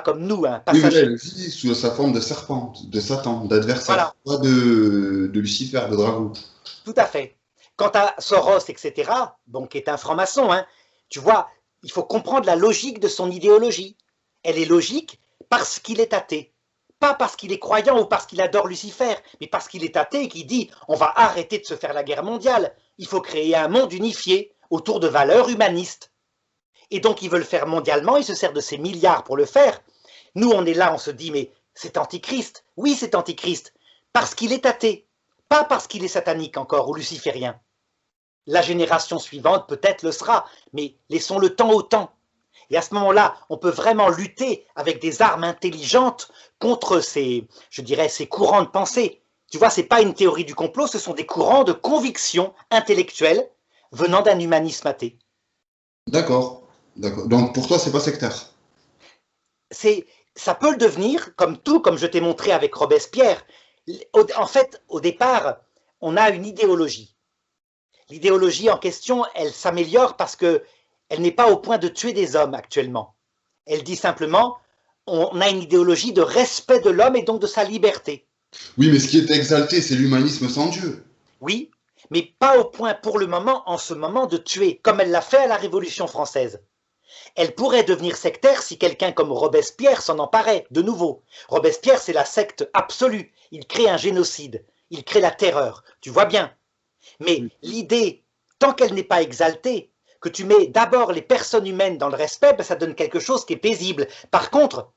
comme nous, un Oui, mais là, passager. il vit sous sa forme de serpent, de Satan, d'adversaire, Voilà, pas de Lucifer, de dragon. tout à fait. Quant à Soros, etc., bon, qui est un franc-maçon, hein, tu vois, il faut comprendre la logique de son idéologie. Elle est logique parce qu'il est athée. Pas parce qu'il est croyant ou parce qu'il adore Lucifer, mais parce qu'il est athée et qu'il dit on va arrêter de se faire la guerre mondiale. Il faut créer un monde unifié autour de valeurs humanistes. Et donc il veut le faire mondialement, il se sert de ses milliards pour le faire. Nous, on est là, on se dit mais c'est antichrist. Oui, c'est antichrist parce qu'il est athée, pas parce qu'il est satanique encore ou luciférien. La génération suivante peut-être le sera, mais laissons le temps au temps. Et à ce moment-là, on peut vraiment lutter avec des armes intelligentes contre ces, je dirais, ces courants de pensée. Tu vois, ce n'est pas une théorie du complot, ce sont des courants de conviction intellectuelle venant d'un humanisme athée. D'accord, d'accord. Donc pour toi, c'est pas sectaire. Ça peut le devenir, comme tout, comme je t'ai montré avec Robespierre. En fait, au départ, on a une idéologie. L'idéologie en question, elle s'améliore parce que elle n'est pas au point de tuer des hommes actuellement. Elle dit simplement, on a une idéologie de respect de l'homme et donc de sa liberté. Oui, mais ce qui est exalté, c'est l'humanisme sans Dieu. Oui, mais pas au point pour le moment, en ce moment, de tuer, comme elle l'a fait à la Révolution française. Elle pourrait devenir sectaire si quelqu'un comme Robespierre s'en emparait, de nouveau. Robespierre, c'est la secte absolue. Il crée un génocide, il crée la terreur, tu vois bien. Mais l'idée, tant qu'elle n'est pas exaltée, que tu mets d'abord les personnes humaines dans le respect, ben ça donne quelque chose qui est paisible. Par contre,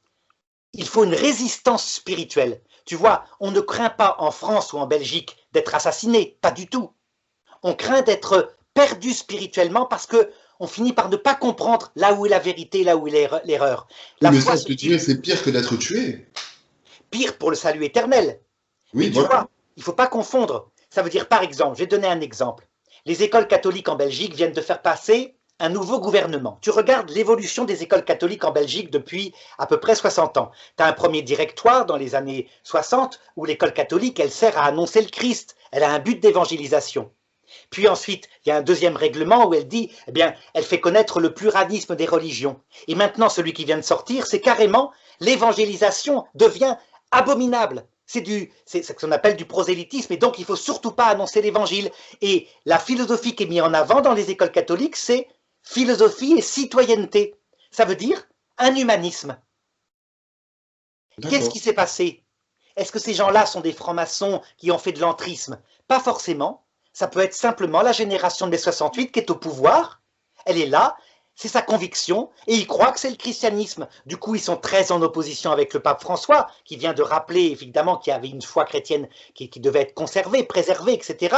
il faut une résistance spirituelle. Tu vois, on ne craint pas en France ou en Belgique d'être assassiné, pas du tout. On craint d'être perdu spirituellement parce que on finit par ne pas comprendre là où est la vérité, là où est l'erreur. Oui, mais ça, ce que tu dis, c'est pire que d'être tué. Pire pour le salut éternel. Oui, mais tu vois, il ne faut pas confondre. Ça veut dire, par exemple, je vais donner un exemple. Les écoles catholiques en Belgique viennent de faire passer un nouveau gouvernement. Tu regardes l'évolution des écoles catholiques en Belgique depuis à peu près 60 ans. Tu as un premier directoire dans les années 60 où l'école catholique, elle sert à annoncer le Christ. Elle a un but d'évangélisation. Puis ensuite, il y a un deuxième règlement où elle dit, eh bien, elle fait connaître le pluralisme des religions. Et maintenant, celui qui vient de sortir, c'est carrément l'évangélisation devient abominable. C'est ce qu'on appelle du prosélytisme, et donc il ne faut surtout pas annoncer l'évangile. Et la philosophie qui est mise en avant dans les écoles catholiques, c'est philosophie et citoyenneté. Ça veut dire un humanisme. Qu'est-ce qui s'est passé? Est-ce que ces gens-là sont des francs-maçons qui ont fait de l'entrisme? Pas forcément. Ça peut être simplement la génération de mai 68 qui est au pouvoir. Elle est là, c'est sa conviction, et ils croient que c'est le christianisme. Du coup, ils sont très en opposition avec le pape François, qui vient de rappeler, évidemment, qu'il y avait une foi chrétienne qui devait être conservée, préservée, etc.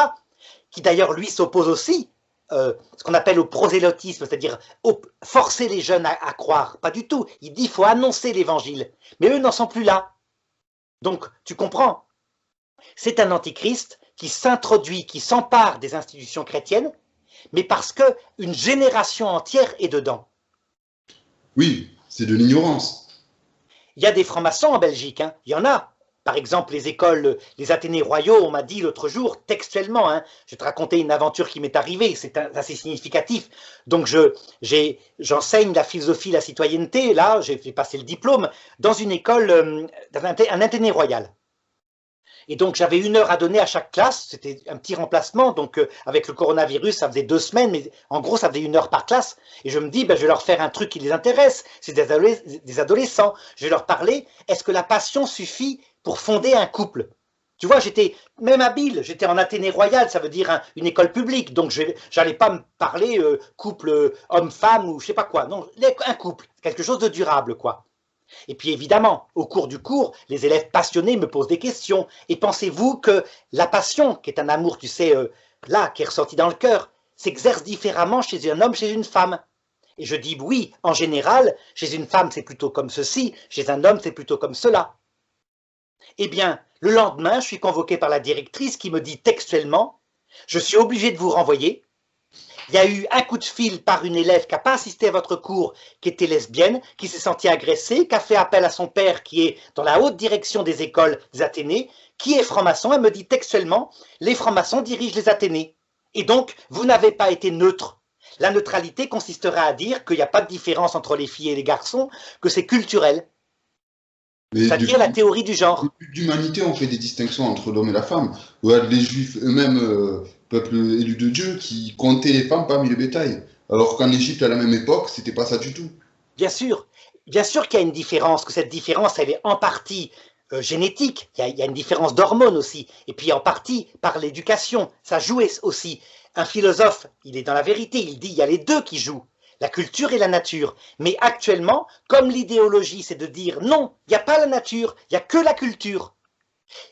Qui d'ailleurs, lui, s'oppose aussi, ce qu'on appelle au prosélytisme, c'est-à-dire forcer les jeunes à croire. Pas du tout. Il dit qu'il faut annoncer l'évangile. Mais eux n'en sont plus là. Donc, tu comprends. C'est un antichrist qui s'introduit, qui s'empare des institutions chrétiennes, mais parce qu'une génération entière est dedans. Oui, c'est de l'ignorance. Il y a des francs-maçons en Belgique, hein. Il y en a. Par exemple, les écoles, les Athénées royaux, on m'a dit l'autre jour, textuellement, hein, je vais te raconter une aventure qui m'est arrivée, c'est assez significatif. Donc, j'enseigne la philosophie, la citoyenneté, là, j'ai fait passer le diplôme, dans une école, dans un Athénée royal. Et donc, j'avais 1 heure à donner à chaque classe, c'était un petit remplacement, donc avec le coronavirus, ça faisait 2 semaines, mais en gros, ça faisait 1 heure par classe. Et je me dis, ben, je vais leur faire un truc qui les intéresse, c'est des adolescents. Je vais leur parler, est-ce que la passion suffit pour fonder un couple? Tu vois, j'étais même habile, j'étais en Athénée royale, ça veut dire une école publique, donc j'allais pas me parler couple homme-femme ou je sais pas quoi, non, un couple, quelque chose de durable, quoi. Et puis évidemment, au cours du cours, les élèves passionnés me posent des questions. Et pensez-vous que la passion, qui est un amour, tu sais, là, qui est ressenti dans le cœur, s'exerce différemment chez un homme, chez une femme? Et je dis oui, en général, chez une femme c'est plutôt comme ceci, chez un homme c'est plutôt comme cela. Eh bien, le lendemain, je suis convoqué par la directrice qui me dit textuellement, je suis obligé de vous renvoyer. Il y a eu un coup de fil par une élève qui n'a pas assisté à votre cours, qui était lesbienne, qui s'est sentie agressée, qui a fait appel à son père, qui est dans la haute direction des écoles des Athénées, qui est franc-maçon. Elle me dit textuellement, les francs-maçons dirigent les Athénées. Et donc, vous n'avez pas été neutre. La neutralité consistera à dire qu'il n'y a pas de différence entre les filles et les garçons, que c'est culturel. C'est-à-dire la théorie du genre. D'humanité, on fait des distinctions entre l'homme et la femme. Regarde les juifs eux-mêmes, peuple élu de Dieu, qui comptaient les femmes parmi le bétail. Alors qu'en Égypte, à la même époque, c'était pas ça du tout. Bien sûr qu'il y a une différence, que cette différence, elle est en partie génétique, il y a une différence d'hormones aussi, et puis en partie par l'éducation, ça joue aussi. Un philosophe, il est dans la vérité, il dit il y a les deux qui jouent, la culture et la nature. Mais actuellement, comme l'idéologie, c'est de dire non, il n'y a pas la nature, il n'y a que la culture.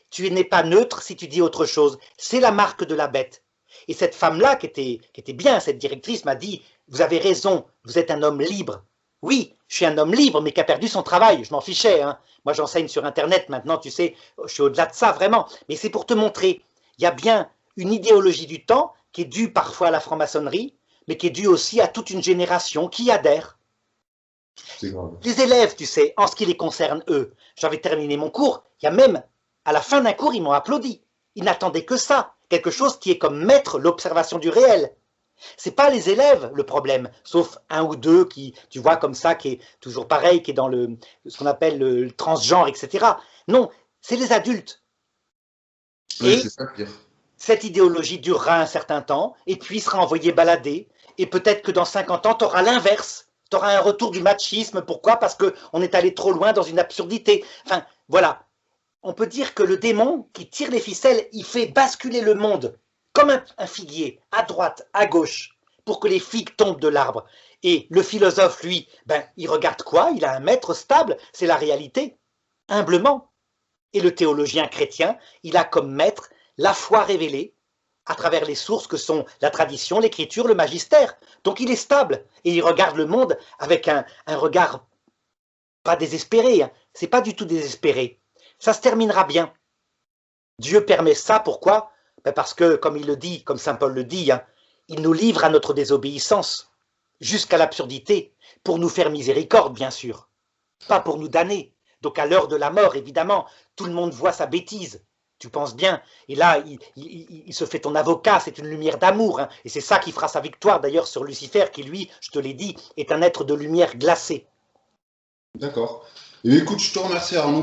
Tu n'es pas neutre si tu dis autre chose, c'est la marque de la bête. Et cette femme-là, qui était bien, cette directrice, m'a dit, vous avez raison, vous êtes un homme libre. Oui, je suis un homme libre, mais qui a perdu son travail, je m'en fichais. Hein. Moi, j'enseigne sur Internet maintenant, tu sais, je suis au-delà de ça, vraiment. Mais c'est pour te montrer, il y a bien une idéologie du temps qui est due parfois à la franc-maçonnerie, mais qui est due aussi à toute une génération qui adhère. Les élèves, tu sais, en ce qui les concerne, eux, j'avais terminé mon cours, il y a même, à la fin d'un cours, ils m'ont applaudi. Ils n'attendaient que ça, quelque chose qui est comme mettre l'observation du réel. C'est pas les élèves le problème, sauf un ou deux qui, tu vois, comme ça, qui est toujours pareil, qui est dans ce qu'on appelle le transgenre, etc. Non, c'est les adultes. Oui, c'est ça pire. cette idéologie durera un certain temps, et puis sera envoyée balader, et peut-être que dans 50 ans, tu auras l'inverse, tu auras un retour du machisme. Pourquoi? Parce qu'on est allé trop loin dans une absurdité. Enfin, voilà. On peut dire que le démon qui tire les ficelles, il fait basculer le monde comme un figuier, à droite, à gauche, pour que les figues tombent de l'arbre. Et le philosophe, lui, il regarde quoi? Il a un maître stable, c'est la réalité, humblement. Et le théologien chrétien, il a comme maître la foi révélée à travers les sources que sont la tradition, l'écriture, le magistère. Donc il est stable et il regarde le monde avec un regard pas désespéré, hein. C'est pas du tout désespéré. Ça se terminera bien. Dieu permet ça, pourquoi? Parce que, comme il le dit, comme saint Paul le dit, hein, il nous livre à notre désobéissance, jusqu'à l'absurdité, pour nous faire miséricorde, bien sûr, pas pour nous damner. Donc à l'heure de la mort, évidemment, tout le monde voit sa bêtise, tu penses bien, et là, il se fait ton avocat, c'est une lumière d'amour, hein, et c'est ça qui fera sa victoire, d'ailleurs, sur Lucifer, qui lui, je te l'ai dit, est un être de lumière glacée. D'accord. Et écoute, je te remercie, Arnaud.